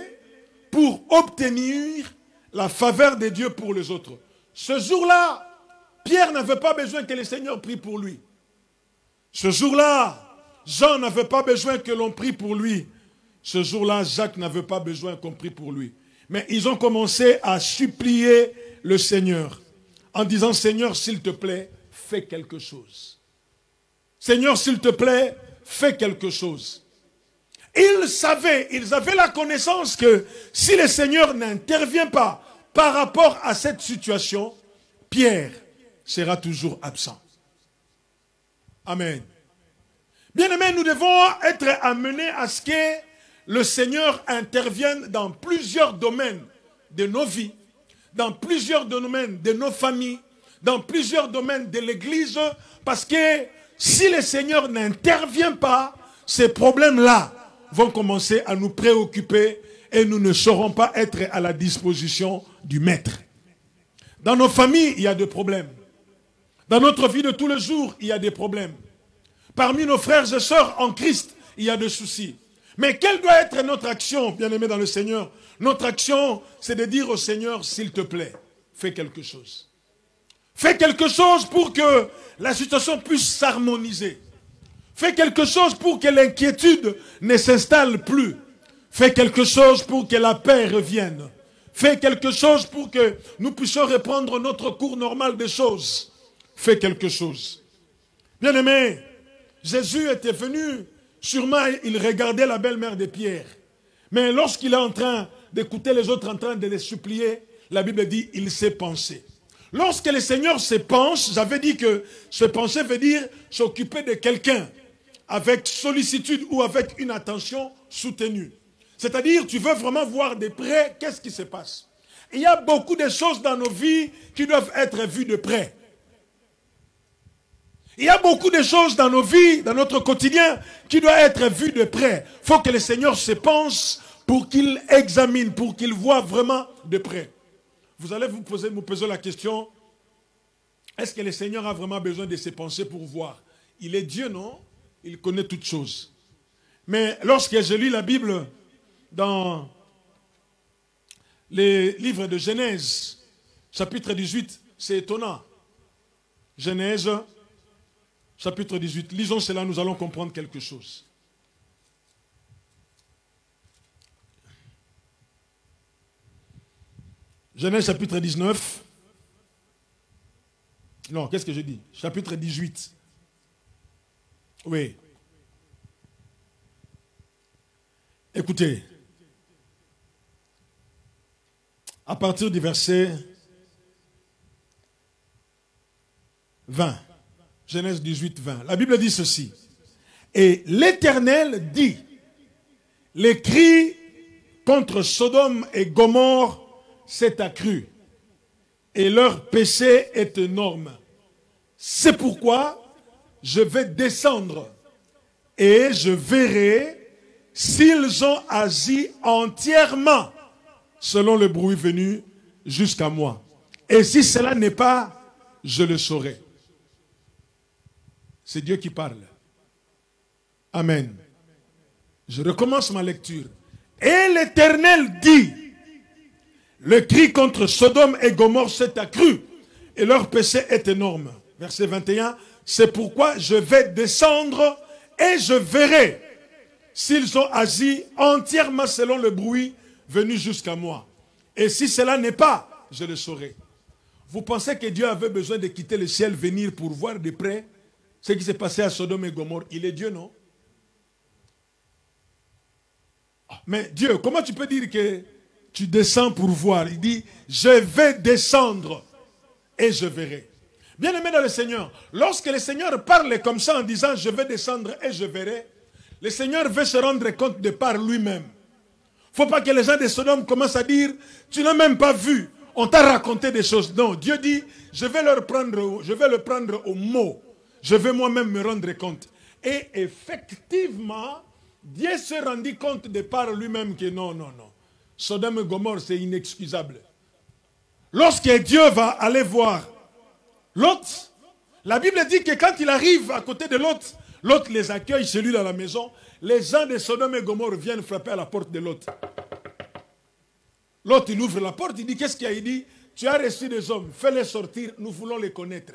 pour obtenir la faveur de Dieu pour les autres. Ce jour-là, Pierre n'avait pas besoin que le Seigneur prie pour lui. Ce jour-là, Jean n'avait pas besoin que l'on prie pour lui. Ce jour-là, Jacques n'avait pas besoin qu'on prie pour lui. Mais ils ont commencé à supplier le Seigneur en disant, Seigneur, s'il te plaît, fais quelque chose. Seigneur, s'il te plaît, fais quelque chose. Ils avaient la connaissance que si le Seigneur n'intervient pas par rapport à cette situation, Pierre sera toujours absent. Amen. Bien-aimés, nous devons être amenés à ce que le Seigneur intervienne dans plusieurs domaines de nos vies, dans plusieurs domaines de nos familles, dans plusieurs domaines de l'Église, parce que si le Seigneur n'intervient pas, ces problèmes-là vont commencer à nous préoccuper et nous ne saurons pas être à la disposition du Maître. Dans nos familles, il y a des problèmes. Dans notre vie de tous les jours, il y a des problèmes. Parmi nos frères et sœurs en Christ, il y a des soucis. Mais quelle doit être notre action, bien-aimés dans le Seigneur? Notre action, c'est de dire au Seigneur, s'il te plaît, fais quelque chose. Fais quelque chose pour que la situation puisse s'harmoniser. Fais quelque chose pour que l'inquiétude ne s'installe plus. Fais quelque chose pour que la paix revienne. Fais quelque chose pour que nous puissions reprendre notre cours normal des choses. Fais quelque chose. Bien-aimés, Jésus était venu, sûrement il regardait la belle-mère de Pierre. Mais lorsqu'il est en train d'écouter les autres en train de les supplier, la Bible dit, il s'est pensé. Lorsque le Seigneur se pense, j'avais dit que se penser veut dire s'occuper de quelqu'un avec sollicitude ou avec une attention soutenue. C'est-à-dire, tu veux vraiment voir de près qu'est-ce qui se passe. Il y a beaucoup de choses dans nos vies qui doivent être vues de près. Il y a beaucoup de choses dans nos vies, dans notre quotidien, qui doivent être vues de près. Il faut que le Seigneur se pense pour qu'il examine, pour qu'il voit vraiment de près. vous allez vous poser la question, est-ce que le Seigneur a vraiment besoin de ses pensées pour voir? Il est Dieu, non? Il connaît toutes choses. Mais lorsque je lis la Bible dans les livres de Genèse, chapitre 18, c'est étonnant. Genèse, chapitre 18. Lisons cela, nous allons comprendre quelque chose. Genèse, chapitre 19. Non, qu'est-ce que je dis? Chapitre 18. Oui. Écoutez. À partir du verset 20. Genèse 18, 20. La Bible dit ceci. Et l'Éternel dit, les cris contre Sodome et Gomorrhe s'est accru, et leur péché est énorme. C'est pourquoi je vais descendre et je verrai s'ils ont agi entièrement selon le bruit venu jusqu'à moi. Et si cela n'est pas, je le saurai. C'est Dieu qui parle. Amen. Je recommence ma lecture. Et l'Éternel dit, le cri contre Sodome et Gomorrhe s'est accru, et leur péché est énorme. Verset 21, c'est pourquoi je vais descendre et je verrai s'ils ont agi entièrement selon le bruit venu jusqu'à moi. Et si cela n'est pas, je le saurai. Vous pensez que Dieu avait besoin de quitter le ciel, venir pour voir de près ce qui s'est passé à Sodome et Gomorrhe? Il est Dieu, non? Mais Dieu, comment tu peux dire que tu descends pour voir? Il dit, je vais descendre et je verrai. Bien-aimé dans le Seigneur, lorsque le Seigneur parle comme ça en disant, je vais descendre et je verrai, le Seigneur veut se rendre compte de par lui-même. Il ne faut pas que les gens de Sodome commencent à dire, tu n'as même pas vu, on t'a raconté des choses. Non, Dieu dit, je vais le prendre au mot. Je vais moi-même me rendre compte. Et effectivement, Dieu se rendit compte de par lui-même que non. Sodome et Gomorrhe, c'est inexcusable. Lorsque Dieu va aller voir Lot, la Bible dit que quand il arrive à côté de Lot, Lot les accueille chez lui dans la maison. Les gens de Sodome et Gomorrhe viennent frapper à la porte de Lot. Lot, il ouvre la porte, il dit, qu'est-ce qu'il y a? Il dit, tu as reçu des hommes, fais-les sortir, nous voulons les connaître.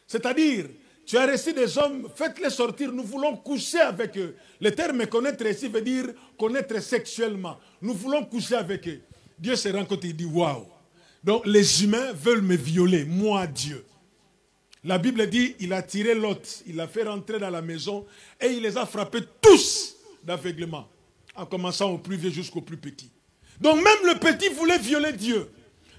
C'est-à-dire, tu as reçu des hommes, faites-les sortir, nous voulons coucher avec eux. Le terme connaître ici veut dire connaître sexuellement. Nous voulons coucher avec eux. Dieu se rend compte et il dit, waouh. Donc les humains veulent me violer, moi Dieu. La Bible dit, il a tiré Lot, il l'a fait rentrer dans la maison et il les a frappés tous d'aveuglement, en commençant au plus vieux jusqu'au plus petit. Donc même le petit voulait violer Dieu.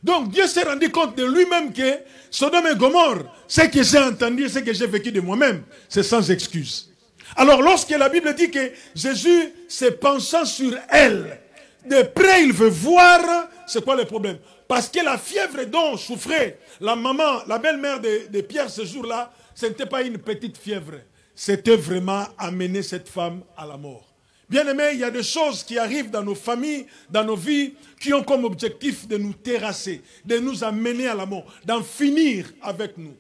Donc Dieu s'est rendu compte de lui-même que Sodome et Gomorrhe, ce que j'ai entendu, ce que j'ai vécu de moi-même, c'est sans excuse. Alors lorsque la Bible dit que Jésus se penchant sur elle, de près il veut voir, c'est quoi le problème? Parce que la fièvre dont souffrait la maman, la belle-mère de Pierre ce jour-là, ce n'était pas une petite fièvre. C'était vraiment amener cette femme à la mort. Bien aimé, il y a des choses qui arrivent dans nos familles, dans nos vies, qui ont comme objectif de nous terrasser, de nous amener à la mort, d'en finir avec nous.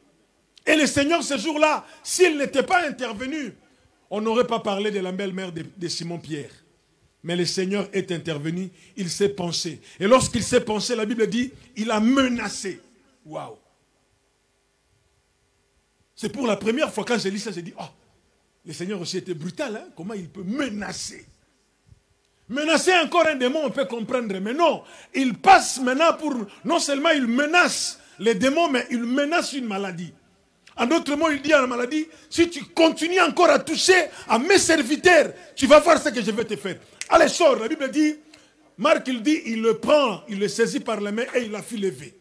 Et le Seigneur, ce jour-là, s'il n'était pas intervenu, on n'aurait pas parlé de la belle-mère de Simon-Pierre. Mais le Seigneur est intervenu, il s'est pensé. Et lorsqu'il s'est pensé, la Bible dit, il a menacé. Waouh! C'est pour la première fois quand j'ai lu ça, j'ai dit, oh, le Seigneur aussi était brutal, hein? Comment il peut menacer? Menacer encore un démon, on peut comprendre, mais non, il passe maintenant pour, non seulement il menace les démons, mais il menace une maladie. En d'autres mots, il dit à la maladie, si tu continues encore à toucher à mes serviteurs, tu vas voir ce que je vais te faire. Allez, sors, la Bible dit, Marc il dit, il le prend, il le saisit par la main et il l'a fait lever.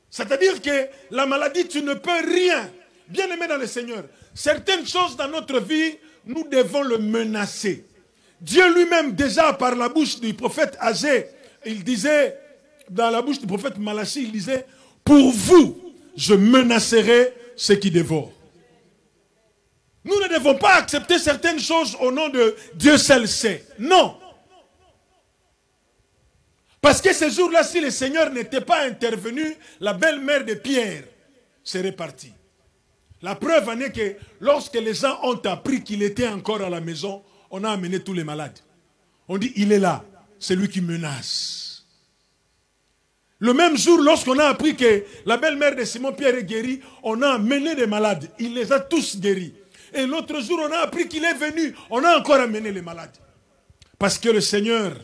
C'est-à-dire que la maladie, tu ne peux rien. Bien aimé dans le Seigneur, certaines choses dans notre vie, nous devons le menacer. Dieu lui-même, déjà par la bouche du prophète Agé, il disait, dans la bouche du prophète Malachie, il disait, pour vous, je menacerai ceux qui dévorent. Nous ne devons pas accepter certaines choses au nom de Dieu seul sait. Non. Parce que ce jour-là, si le Seigneur n'était pas intervenu, la belle-mère de Pierre serait partie. La preuve en est que lorsque les gens ont appris qu'il était encore à la maison, on a amené tous les malades. On dit, il est là, c'est lui qui menace. Le même jour, lorsqu'on a appris que la belle-mère de Simon-Pierre est guérie, on a amené des malades. Il les a tous guéris. Et l'autre jour, on a appris qu'il est venu, on a encore amené les malades. Parce que le Seigneur,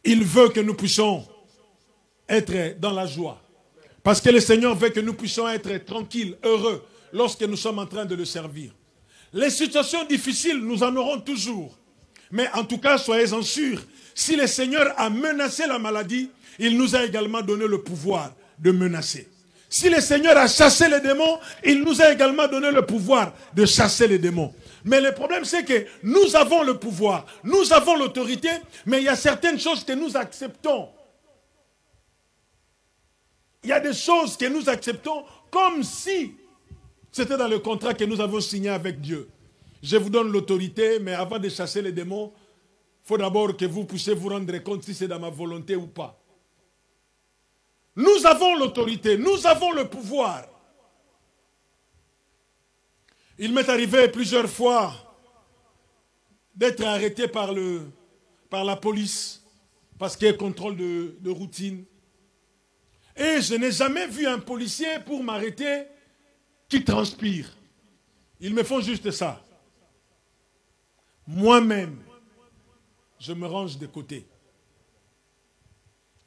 il veut que nous puissions être dans la joie. Parce que le Seigneur veut que nous puissions être tranquilles, heureux, lorsque nous sommes en train de le servir. Les situations difficiles, nous en aurons toujours. Mais en tout cas, soyez-en sûrs, si le Seigneur a menacé la maladie, il nous a également donné le pouvoir de menacer. Si le Seigneur a chassé les démons, il nous a également donné le pouvoir de chasser les démons. Mais le problème, c'est que nous avons le pouvoir, nous avons l'autorité, mais il y a certaines choses que nous acceptons. Il y a des choses que nous acceptons comme si c'était dans le contrat que nous avons signé avec Dieu. Je vous donne l'autorité, mais avant de chasser les démons, il faut d'abord que vous puissiez vous rendre compte si c'est dans ma volonté ou pas. Nous avons l'autorité, nous avons le pouvoir. Il m'est arrivé plusieurs fois d'être arrêté par la police parce qu'il y a un contrôle de routine. Et je n'ai jamais vu un policier pour m'arrêter qui transpire. Ils me font juste ça. Moi-même, je me range de côté.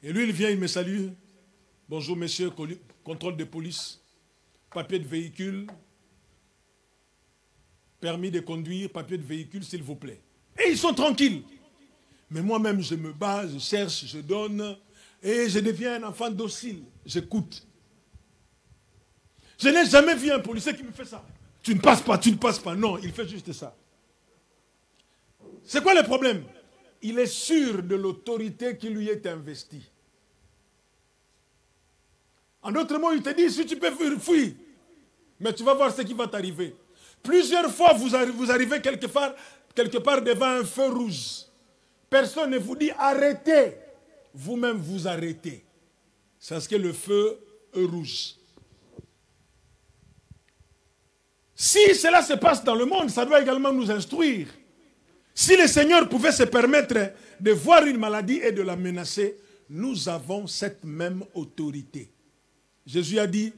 Et lui, il vient, il me salue. Bonjour, monsieur, contrôle de police, papier de véhicule, permis de conduire, papier de véhicule, s'il vous plaît. Et ils sont tranquilles. Mais moi-même, je me bats, je cherche, je donne, et je deviens un enfant docile. J'écoute. Je n'ai jamais vu un policier qui me fait ça. Tu ne passes pas, tu ne passes pas. Non, il fait juste ça. C'est quoi le problème? Il est sûr de l'autorité qui lui est investie. En d'autres mots, il te dit, si tu peux fuir, fuis. Mais tu vas voir ce qui va t'arriver. Plusieurs fois, vous arrivez quelque part devant un feu rouge. Personne ne vous dit arrêtez. Vous-même vous arrêtez. C'est parce que le feu est rouge. Si cela se passe dans le monde, ça doit également nous instruire. Si le Seigneur pouvait se permettre de voir une maladie et de la menacer, nous avons cette même autorité. Jésus a dit,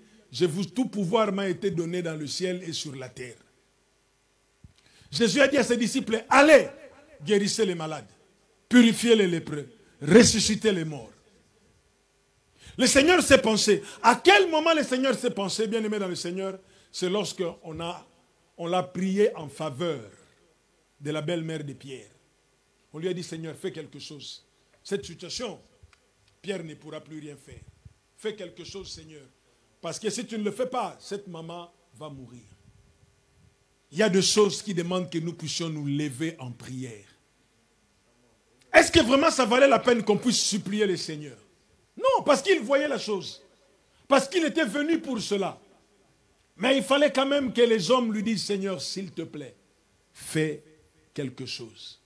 tout pouvoir m'a été donné dans le ciel et sur la terre. Jésus a dit à ses disciples, allez, guérissez les malades, purifiez les lépreux, ressuscitez les morts. Le Seigneur s'est pensé. À quel moment le Seigneur s'est pensé, bien aimé dans le Seigneur? C'est lorsqu'on l'a prié en faveur de la belle-mère de Pierre. On lui a dit, Seigneur, fais quelque chose. Cette situation, Pierre ne pourra plus rien faire. Fais quelque chose, Seigneur. Parce que si tu ne le fais pas, cette maman va mourir. Il y a des choses qui demandent que nous puissions nous lever en prière. Est-ce que vraiment ça valait la peine qu'on puisse supplier le Seigneur? Non, parce qu'il voyait la chose. Parce qu'il était venu pour cela. Mais il fallait quand même que les hommes lui disent, Seigneur, s'il te plaît, fais quelque chose.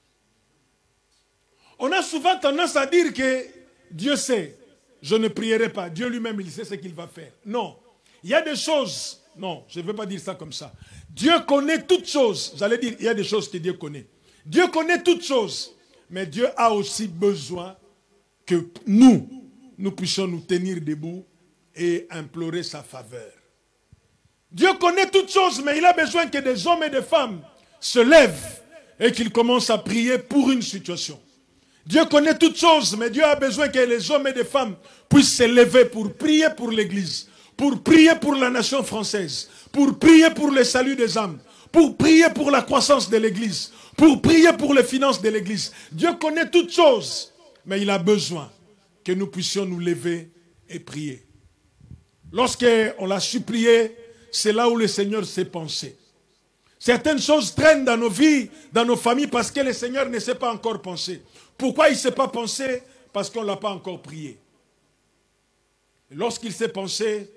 On a souvent tendance à dire que Dieu sait, je ne prierai pas. Dieu lui-même, il sait ce qu'il va faire. Non, il y a des choses, non, je ne veux pas dire ça comme ça. Dieu connaît toutes choses. J'allais dire, il y a des choses que Dieu connaît. Dieu connaît toutes choses. Mais Dieu a aussi besoin que nous puissions nous tenir debout et implorer sa faveur. Dieu connaît toutes choses, mais il a besoin que des hommes et des femmes se lèvent et qu'ils commencent à prier pour une situation. Dieu connaît toutes choses, mais Dieu a besoin que les hommes et les femmes puissent se lever pour prier pour l'Église, pour prier pour la nation française, pour prier pour le salut des âmes, pour prier pour la croissance de l'Église, pour prier pour les finances de l'Église. Dieu connaît toutes choses, mais il a besoin que nous puissions nous lever et prier. Lorsqu'on l'a supplié, c'est là où le Seigneur s'est pensé. Certaines choses traînent dans nos vies, dans nos familles, parce que le Seigneur ne s'est pas encore pensé. Pourquoi il ne s'est pas pensé? Parce qu'on ne l'a pas encore prié. Lorsqu'il s'est pensé,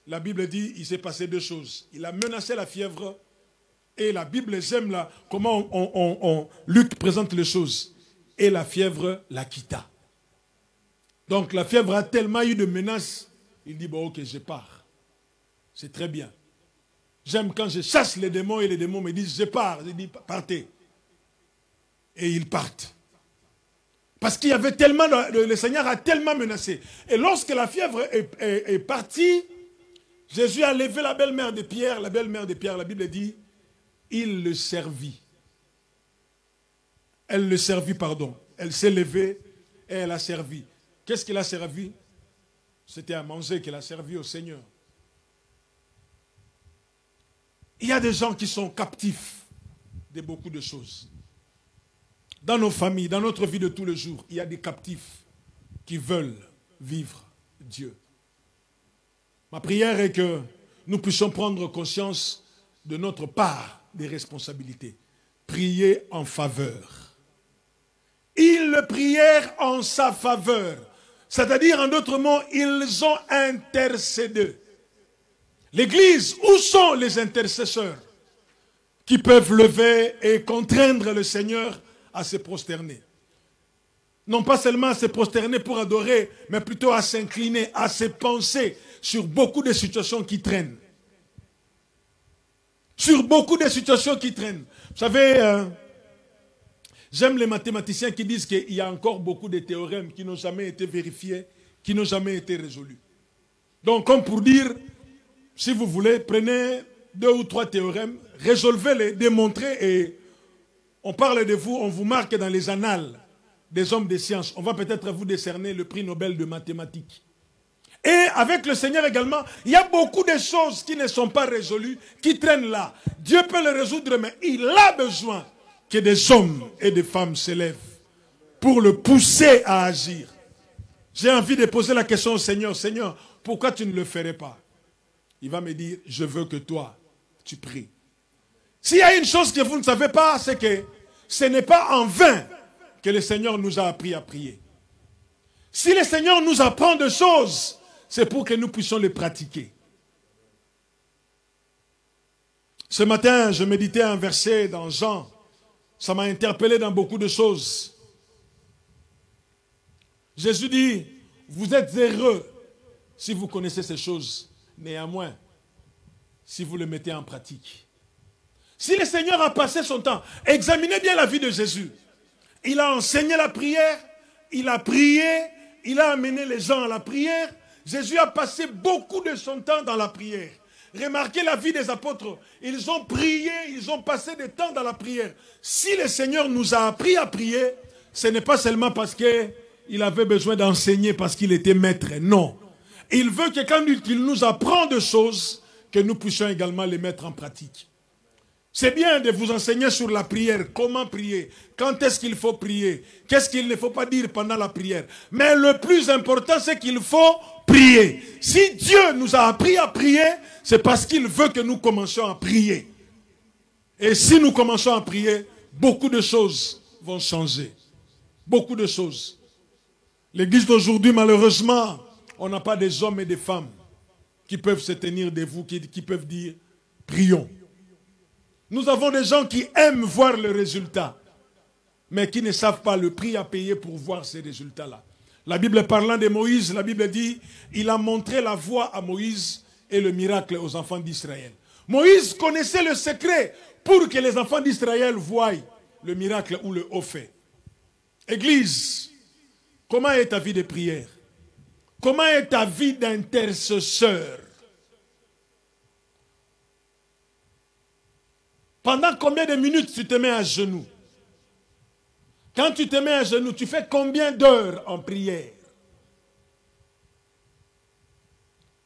la Bible dit, il s'est passé deux choses. Il a menacé la fièvre, et la Bible aime là, comment Luc présente les choses. Et la fièvre la quitta. Donc la fièvre a tellement eu de menaces. Il dit, bon ok, je pars. C'est très bien. J'aime quand je chasse les démons et les démons me disent, je pars. Je dis, partez. Et ils partent. Parce qu'il y avait tellement, le Seigneur a tellement menacé. Et lorsque la fièvre est partie, Jésus a levé la belle-mère de Pierre. La belle-mère de Pierre, la Bible dit, il le servit. Elle le servit, pardon. Elle s'est levée et elle a servi. Qu'est-ce qu'elle a servi? C'était à manger qu'elle a servi au Seigneur. Il y a des gens qui sont captifs de beaucoup de choses. Dans nos familles, dans notre vie de tous les jours, il y a des captifs qui veulent vivre Dieu. Ma prière est que nous puissions prendre conscience de notre part des responsabilités. Prier en faveur. Ils le prièrent en sa faveur. C'est-à-dire, en d'autres mots, ils ont intercédé. L'Église, où sont les intercesseurs qui peuvent lever et contraindre le Seigneur à se prosterner? Non pas seulement à se prosterner pour adorer, mais plutôt à s'incliner, à se pencher sur beaucoup de situations qui traînent. Sur beaucoup de situations qui traînent. Vous savez, j'aime les mathématiciens qui disent qu'il y a encore beaucoup de théorèmes qui n'ont jamais été vérifiés, qui n'ont jamais été résolus. Donc, comme pour dire, si vous voulez, prenez 2 ou 3 théorèmes, résolvez-les, démontrez et on parle de vous, on vous marque dans les annales des hommes de sciences. On va peut-être vous décerner le prix Nobel de mathématiques. Et avec le Seigneur également, il y a beaucoup de choses qui ne sont pas résolues, qui traînent là. Dieu peut les résoudre, mais il a besoin que des hommes et des femmes s'élèvent pour le pousser à agir. J'ai envie de poser la question au Seigneur. Seigneur, pourquoi tu ne le ferais pas? Il va me dire, je veux que toi, tu pries. S'il y a une chose que vous ne savez pas, c'est que ce n'est pas en vain que le Seigneur nous a appris à prier. Si le Seigneur nous apprend des choses, c'est pour que nous puissions les pratiquer. Ce matin, je méditais un verset dans Jean. Ça m'a interpellé dans beaucoup de choses. Jésus dit, vous êtes heureux si vous connaissez ces choses. Néanmoins, si vous le mettez en pratique. Si le Seigneur a passé son temps, examinez bien la vie de Jésus. Il a enseigné la prière, il a prié, il a amené les gens à la prière. Jésus a passé beaucoup de son temps dans la prière. Remarquez la vie des apôtres. Ils ont prié, ils ont passé du temps dans la prière. Si le Seigneur nous a appris à prier, ce n'est pas seulement parce qu'il avait besoin d'enseigner, parce qu'il était maître. Non. Il veut que quand il nous apprend des choses, que nous puissions également les mettre en pratique. C'est bien de vous enseigner sur la prière, comment prier, quand est-ce qu'il faut prier, qu'est-ce qu'il ne faut pas dire pendant la prière. Mais le plus important, c'est qu'il faut prier. Si Dieu nous a appris à prier, c'est parce qu'il veut que nous commencions à prier. Et si nous commençons à prier, beaucoup de choses vont changer. Beaucoup de choses. L'église d'aujourd'hui, malheureusement, on n'a pas des hommes et des femmes qui peuvent se tenir debout, qui peuvent dire « prions ». Nous avons des gens qui aiment voir le résultat, mais qui ne savent pas le prix à payer pour voir ces résultats-là. La Bible parlant de Moïse, la Bible dit, il a montré la voie à Moïse et le miracle aux enfants d'Israël. Moïse connaissait le secret pour que les enfants d'Israël voient le miracle ou le haut fait. Église, comment est ta vie de prière? Comment est ta vie d'intercesseur? Pendant combien de minutes tu te mets à genoux? Quand tu te mets à genoux, tu fais combien d'heures en prière?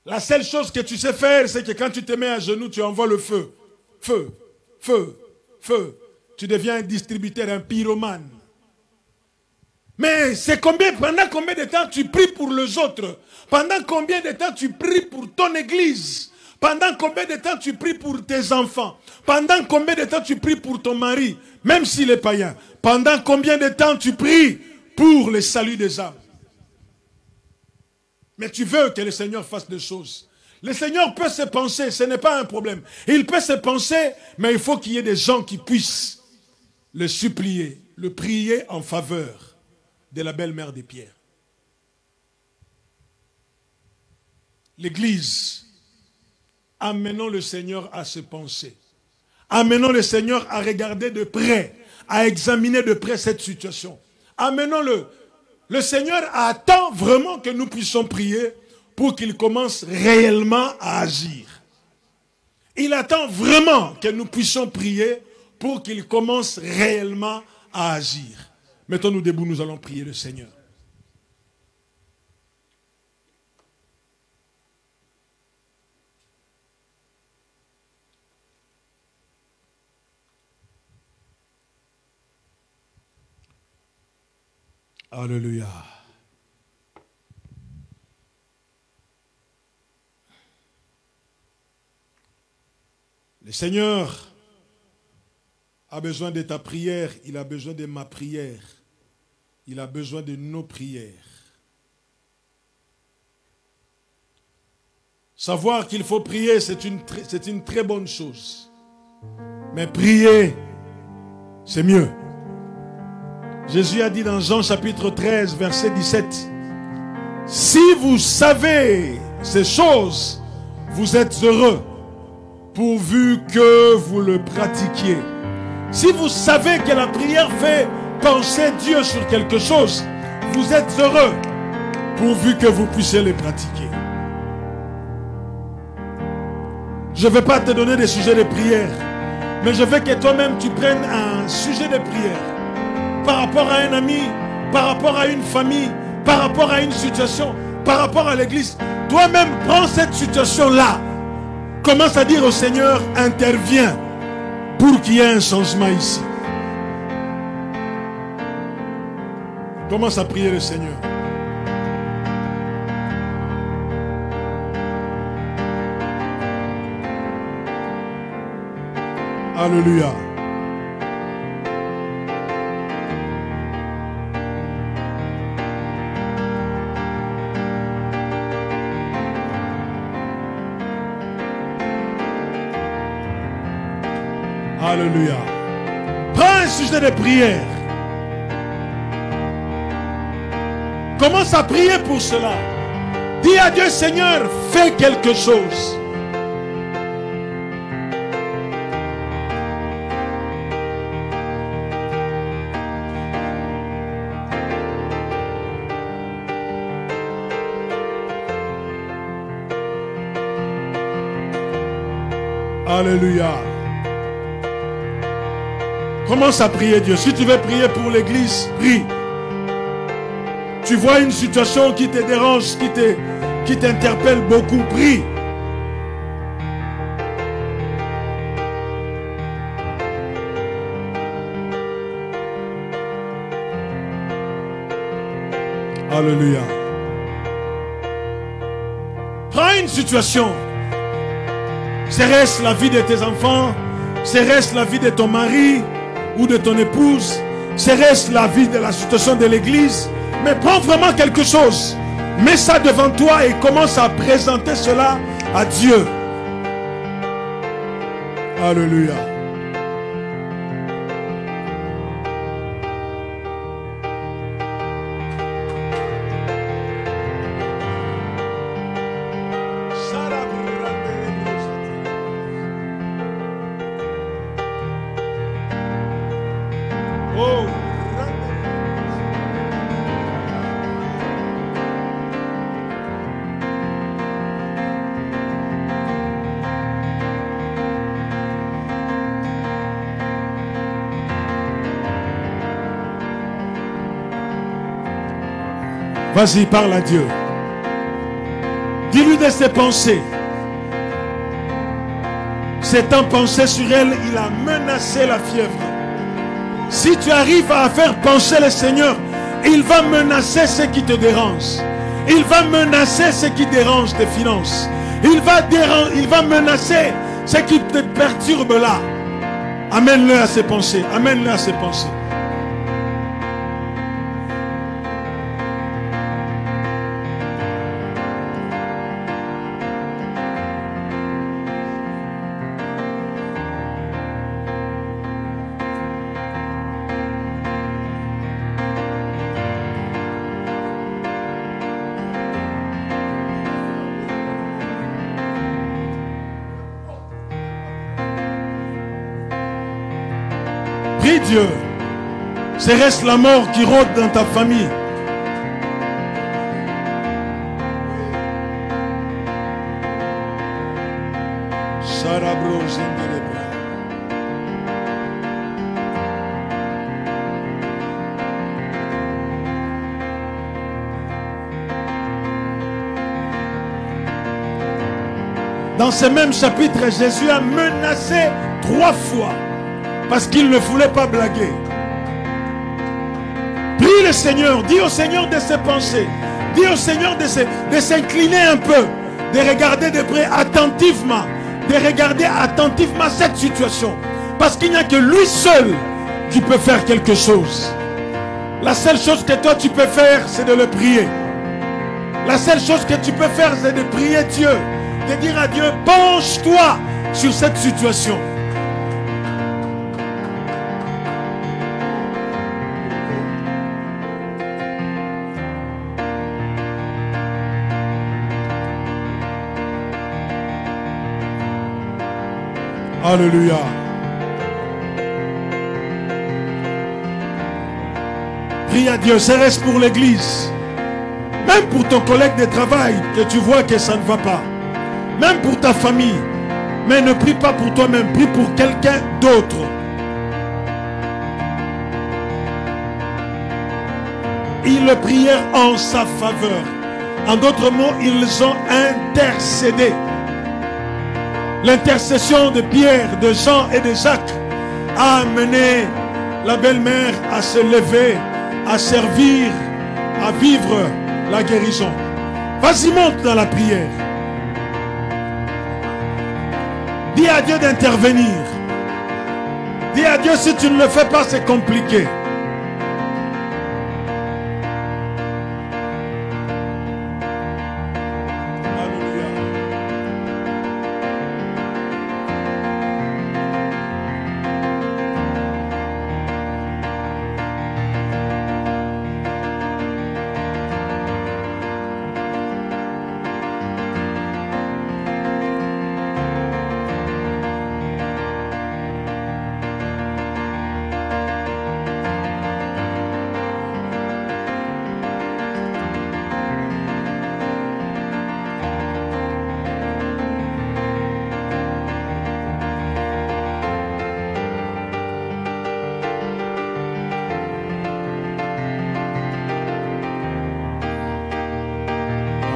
La seule chose que tu sais faire, c'est que quand tu te mets à genoux, tu envoies le feu. Feu, feu, feu. Tu deviens un distributeur, un pyromane. Mais c'est pendant combien de temps tu pries pour les autres? Pendant combien de temps tu pries pour ton église? Pendant combien de temps tu pries pour tes enfants? Pendant combien de temps tu pries pour ton mari, même s'il est païen? Pendant combien de temps tu pries pour le salut des âmes? Mais tu veux que le Seigneur fasse des choses. Le Seigneur peut se penser, ce n'est pas un problème. Il peut se penser, mais il faut qu'il y ait des gens qui puissent le supplier, le prier en faveur de la belle-mère de Pierre. l'Église, amenons le Seigneur à se penser. Amenons le Seigneur à regarder de près, à examiner de près cette situation. Amenons-le. Le Seigneur attend vraiment que nous puissions prier pour qu'il commence réellement à agir. Il attend vraiment que nous puissions prier pour qu'il commence réellement à agir. Mettons-nous debout, nous allons prier le Seigneur. Alléluia. Le Seigneur a besoin de ta prière, il a besoin de ma prière, il a besoin de nos prières. Savoir qu'il faut prier, c'est une très bonne chose. Mais prier, c'est mieux. Jésus a dit dans Jean chapitre 13, verset 17, « Si vous savez ces choses, vous êtes heureux, pourvu que vous le pratiquiez. » Si vous savez que la prière fait penser Dieu sur quelque chose, vous êtes heureux, pourvu que vous puissiez le pratiquer. Je ne vais pas te donner des sujets de prière, mais je veux que toi-même tu prennes un sujet de prière. Par rapport à un ami, par rapport à une famille, par rapport à une situation, par rapport à l'église. Toi-même, prends cette situation-là. Commence à dire au Seigneur, interviens pour qu'il y ait un changement ici. Commence à prier le Seigneur. Alléluia. Alléluia. Prends un sujet de prière. Commence à prier pour cela. Dis à Dieu, Seigneur, fais quelque chose. Alléluia. Commence à prier Dieu. Si tu veux prier pour l'église, prie. Tu vois une situation qui te dérange, qui t'interpelle beaucoup, prie. Alléluia. Prends une situation. Serait-ce la vie de tes enfants? Serait-ce la vie de ton mari ou de ton épouse? Serait-ce la vie de la situation de l'église? Mais prends vraiment quelque chose. Mets ça devant toi et commence à présenter cela à Dieu. Alléluia. Vas-y, parle à Dieu. Dis-lui de ses pensées. S'étant pensé sur elle, il a menacé la fièvre. Si tu arrives à faire pencher le Seigneur, il va menacer ce qui te dérange. Il va menacer ce qui dérange tes finances. Il va menacer ce qui te perturbe là. Amène-le à ses pensées. Amène-le à ses pensées. Dieu. Serait-ce la mort qui rôde dans ta famille? Dans ce même chapitre, Jésus a menacé 3 fois parce qu'il ne voulait pas blaguer. Prie le Seigneur, dis au Seigneur de se pencher, dis au Seigneur de s'incliner un peu, de regarder de près attentivement, de regarder attentivement cette situation. Parce qu'il n'y a que lui seul qui peut faire quelque chose. La seule chose que toi tu peux faire, c'est de le prier. La seule chose que tu peux faire, c'est de prier Dieu. De dire à Dieu, penche-toi sur cette situation. Alléluia. Prie à Dieu, serait-ce pour l'église, même pour ton collègue de travail que tu vois que ça ne va pas, même pour ta famille. Mais ne prie pas pour toi-même, prie pour quelqu'un d'autre. Ils prièrent en sa faveur. En d'autres mots, ils ont intercédé. L'intercession de Pierre, de Jean et de Jacques a amené la belle-mère à se lever, à servir, à vivre la guérison. Vas-y, monte dans la prière. Dis à Dieu d'intervenir. Dis à Dieu, si tu ne le fais pas, c'est compliqué.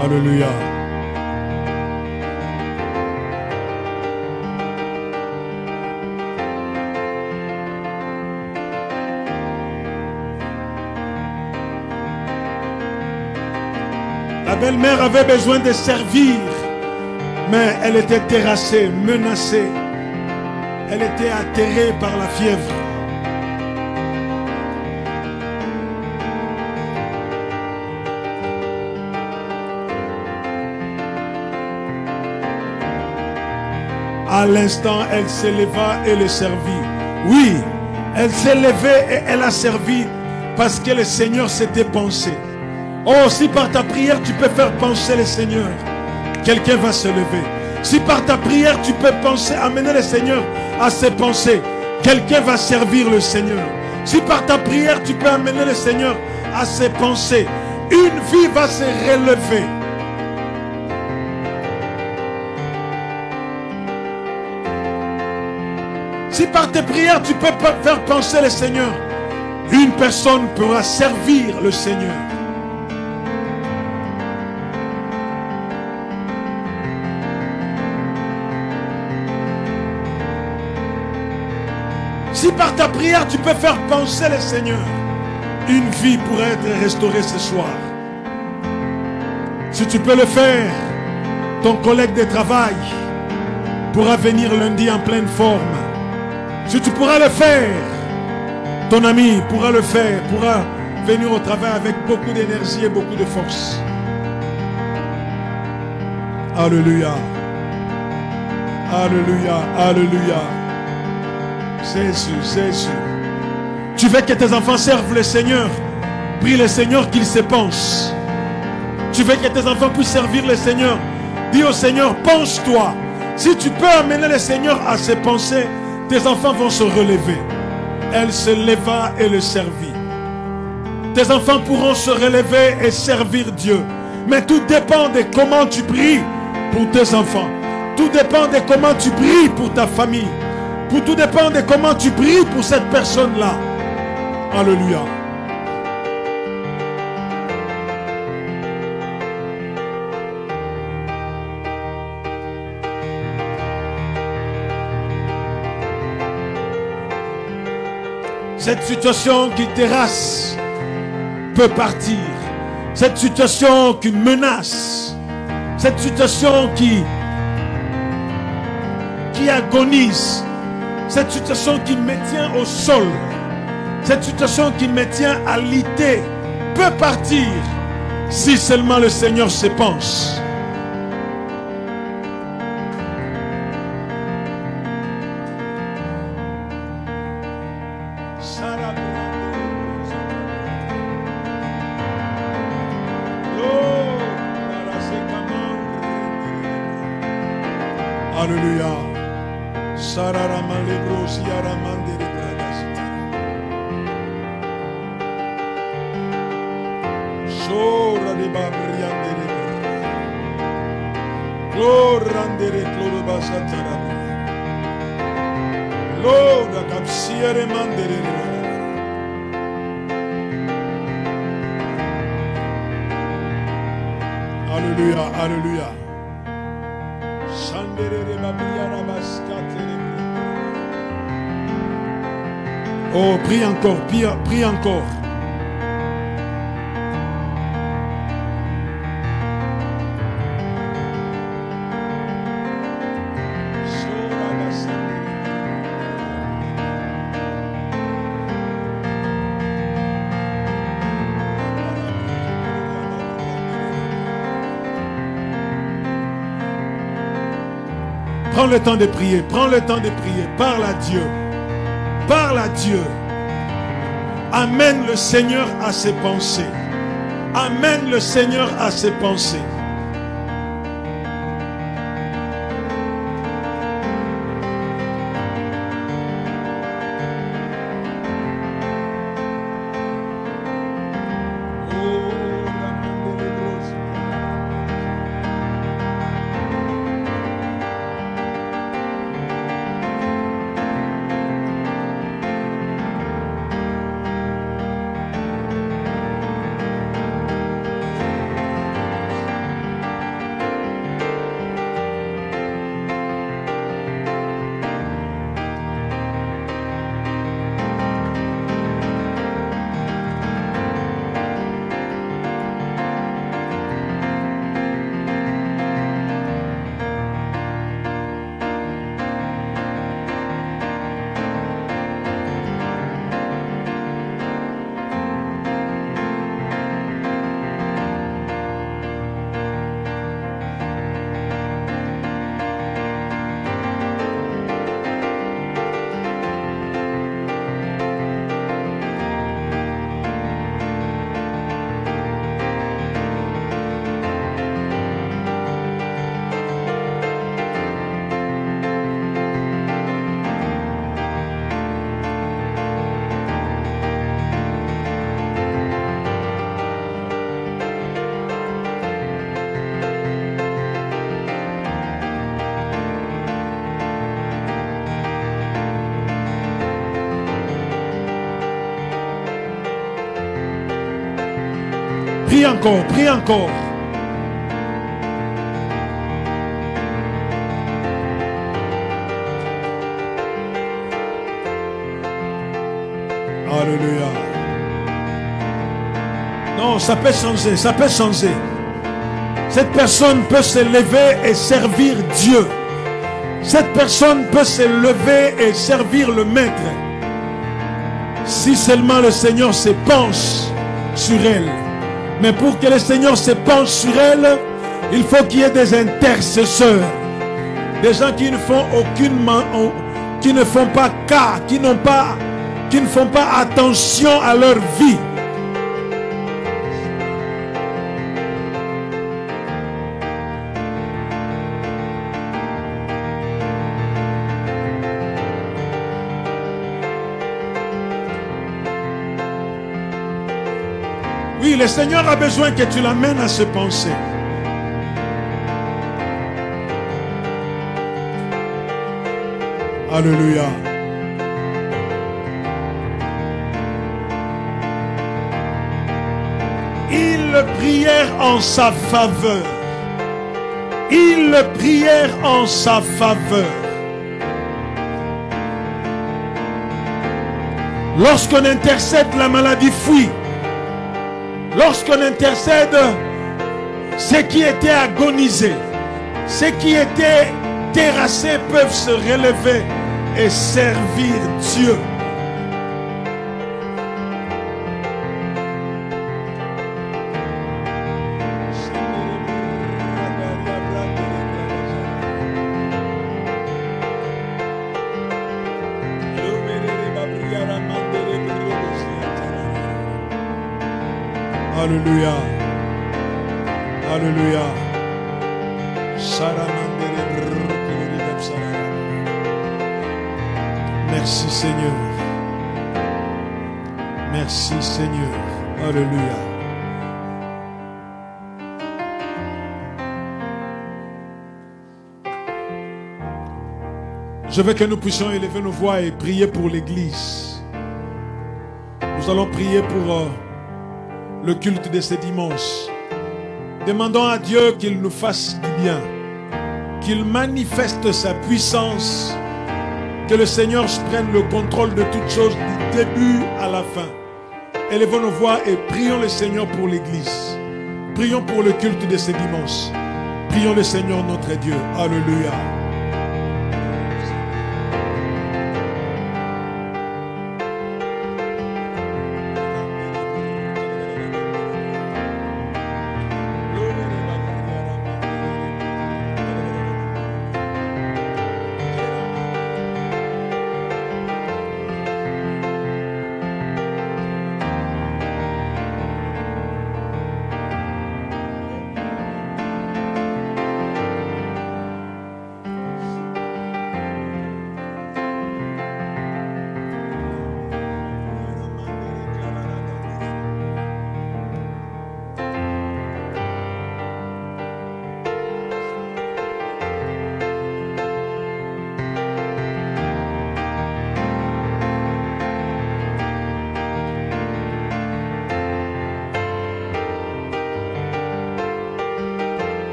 Alléluia. La belle-mère avait besoin de servir, mais elle était terrassée, menacée. Elle était atterrée par la fièvre. À l'instant, elle s'éleva et le servit. Oui, elle s'est levée et elle a servi parce que le Seigneur s'était pensé. Oh, si par ta prière tu peux faire pencher le Seigneur, quelqu'un va se lever. Si par ta prière tu peux penser, amener le Seigneur à se penser, quelqu'un va servir le Seigneur. Si par ta prière tu peux amener le Seigneur à se penser, une vie va se relever. Si par tes prières tu peux faire penser le Seigneur, une personne pourra servir le Seigneur. Si par ta prière tu peux faire penser le Seigneur, une vie pourrait être restaurée ce soir. Si tu peux le faire, ton collègue de travail pourra venir lundi en pleine forme. Si tu pourras le faire, ton ami pourra le faire, pourra venir au travail avec beaucoup d'énergie et beaucoup de force. Alléluia. Alléluia. Alléluia. Jésus, Jésus. Tu veux que tes enfants servent le Seigneur? Prie le Seigneur qu'il se penche. Tu veux que tes enfants puissent servir le Seigneur? Dis au Seigneur, penche-toi. Si tu peux amener le Seigneur à se pencher, tes enfants vont se relever. Elle se leva et le servit. Tes enfants pourront se relever et servir Dieu. Mais tout dépend de comment tu pries pour tes enfants. Tout dépend de comment tu pries pour ta famille. Tout dépend de comment tu pries pour cette personne-là. Alléluia. Cette situation qui terrasse peut partir. Cette situation qui menace. Cette situation qui agonise. Cette situation qui me tient au sol. Cette situation qui me tient à l'idée peut partir si seulement le Seigneur se penche. Alléluia. Alléluia, alléluia. Oh, prie encore, prie encore. Prends le temps de prier, prends le temps de prier, parle à Dieu, parle à Dieu. Amène le Seigneur à ses pensées, amène le Seigneur à ses pensées. Prie encore, prie encore. Alléluia. Non, ça peut changer, ça peut changer. Cette personne peut se lever et servir Dieu. Cette personne peut se lever et servir le Maître. Si seulement le Seigneur se penche sur elle. Mais pour que le Seigneur se penche sur elle, il faut qu'il y ait des intercesseurs. Des gens qui ne font qui ne font pas cas, qui ne font pas attention à leur vie. Oui, le Seigneur a besoin que tu l'amènes à se penser. Alléluia. Ils prièrent en sa faveur. Ils prièrent en sa faveur. Lorsqu'on intercède, la maladie fuit. Lorsqu'on intercède, ceux qui étaient agonisés, ceux qui étaient terrassés peuvent se relever et servir Dieu. Alléluia. Alléluia. Merci Seigneur. Merci Seigneur. Alléluia. Je veux que nous puissions élever nos voix et prier pour l'Église. Nous allons prier pour le culte de ce dimanche. Demandons à Dieu qu'il nous fasse du bien, qu'il manifeste sa puissance, que le Seigneur prenne le contrôle de toutes choses du début à la fin. Élevons nos voix et prions le Seigneur pour l'Église. Prions pour le culte de ce dimanche. Prions le Seigneur notre Dieu. Alléluia.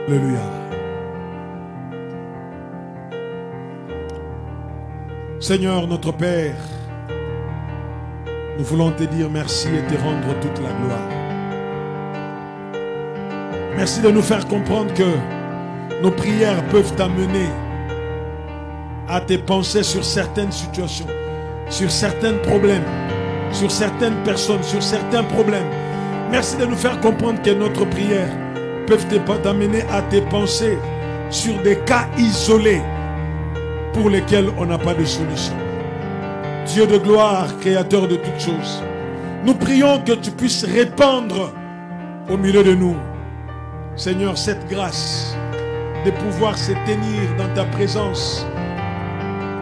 Alléluia. Seigneur notre Père, nous voulons te dire merci et te rendre toute la gloire. Merci de nous faire comprendre que nos prières peuvent t'amener à te penser sur certaines situations, sur certains problèmes, sur certaines personnes, sur certains problèmes. Merci de nous faire comprendre que notre prière peuvent t'amener à te penser sur des cas isolés pour lesquels on n'a pas de solution. Dieu de gloire, créateur de toutes choses, nous prions que tu puisses répandre au milieu de nous, Seigneur, cette grâce de pouvoir se tenir dans ta présence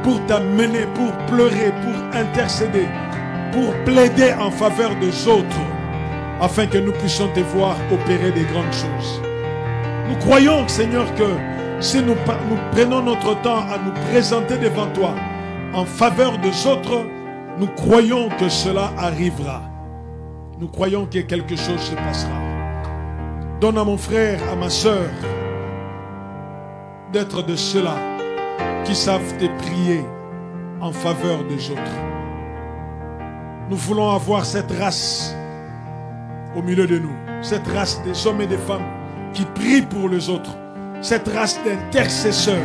pour t'amener, pour pleurer, pour intercéder, pour plaider en faveur des autres, afin que nous puissions te voir opérer des grandes choses. Nous croyons, Seigneur, que si nous prenons notre temps à nous présenter devant toi en faveur des autres, nous croyons que cela arrivera. Nous croyons que quelque chose se passera. Donne à mon frère, à ma soeur, d'être de ceux-là qui savent te prier en faveur des autres. Nous voulons avoir cette race au milieu de nous. Cette race des hommes et des femmes qui prient pour les autres. Cette race d'intercesseurs.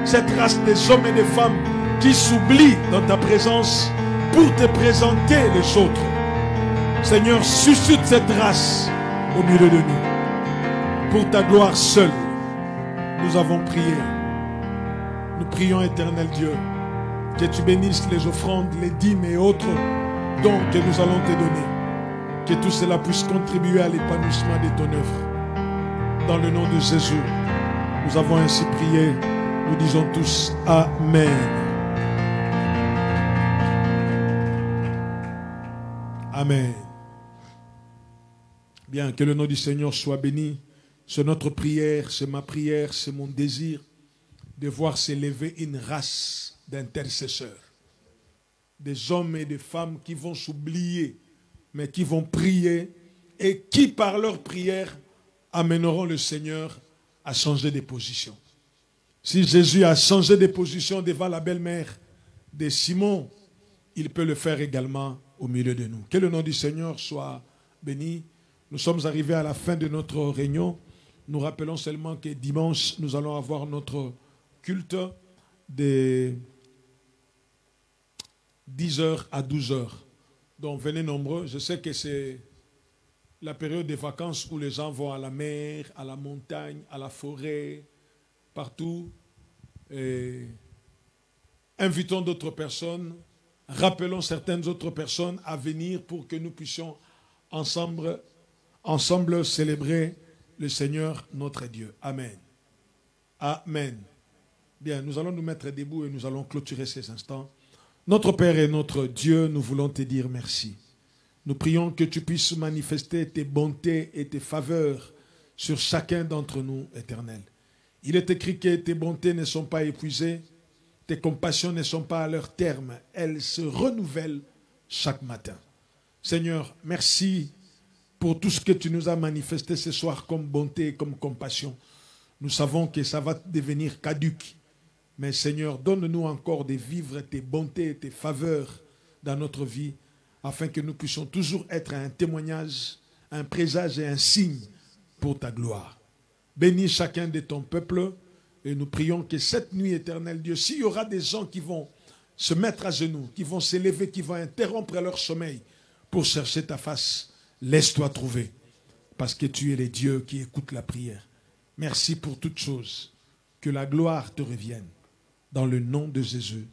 Cette race des hommes et des femmes qui s'oublient dans ta présence pour te présenter les autres. Seigneur, suscite cette race au milieu de nous. Pour ta gloire seule, nous avons prié. Nous prions, éternel Dieu, que tu bénisses les offrandes, les dîmes et autres dons que nous allons te donner. Que tout cela puisse contribuer à l'épanouissement de ton œuvre. Dans le nom de Jésus, nous avons ainsi prié. Nous disons tous Amen. Amen. Bien, que le nom du Seigneur soit béni. C'est notre prière, c'est ma prière, c'est mon désir de voir s'élever une race d'intercesseurs. Des hommes et des femmes qui vont s'oublier, mais qui vont prier et qui, par leur prière, amèneront le Seigneur à changer de position. Si Jésus a changé de position devant la belle-mère de Simon, il peut le faire également au milieu de nous. Que le nom du Seigneur soit béni. Nous sommes arrivés à la fin de notre réunion. Nous rappelons seulement que dimanche, nous allons avoir notre culte de 10h à 12h. Donc venez nombreux. Je sais que c'est la période des vacances où les gens vont à la mer, à la montagne, à la forêt, partout. Et invitons d'autres personnes. Rappelons certaines autres personnes à venir pour que nous puissions ensemble célébrer le Seigneur notre Dieu. Amen. Amen. Bien, nous allons nous mettre debout et nous allons clôturer ces instants. Notre Père et notre Dieu, nous voulons te dire merci. Nous prions que tu puisses manifester tes bontés et tes faveurs sur chacun d'entre nous, Éternel. Il est écrit que tes bontés ne sont pas épuisées, tes compassions ne sont pas à leur terme. Elles se renouvellent chaque matin. Seigneur, merci pour tout ce que tu nous as manifesté ce soir comme bonté et comme compassion. Nous savons que ça va devenir caduc. Mais Seigneur, donne-nous encore de vivre tes bontés et tes faveurs dans notre vie, afin que nous puissions toujours être un témoignage, un présage et un signe pour ta gloire. Bénis chacun de ton peuple et nous prions que cette nuit, éternel Dieu, s'il y aura des gens qui vont se mettre à genoux, qui vont s'élever, qui vont interrompre leur sommeil pour chercher ta face, laisse-toi trouver, parce que tu es le Dieu qui écoute la prière. Merci pour toutes choses. Que la gloire te revienne. Dans le nom de Jésus,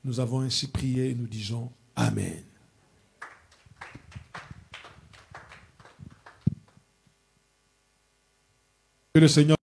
nous avons ainsi prié et nous disons Amen. Que le Seigneur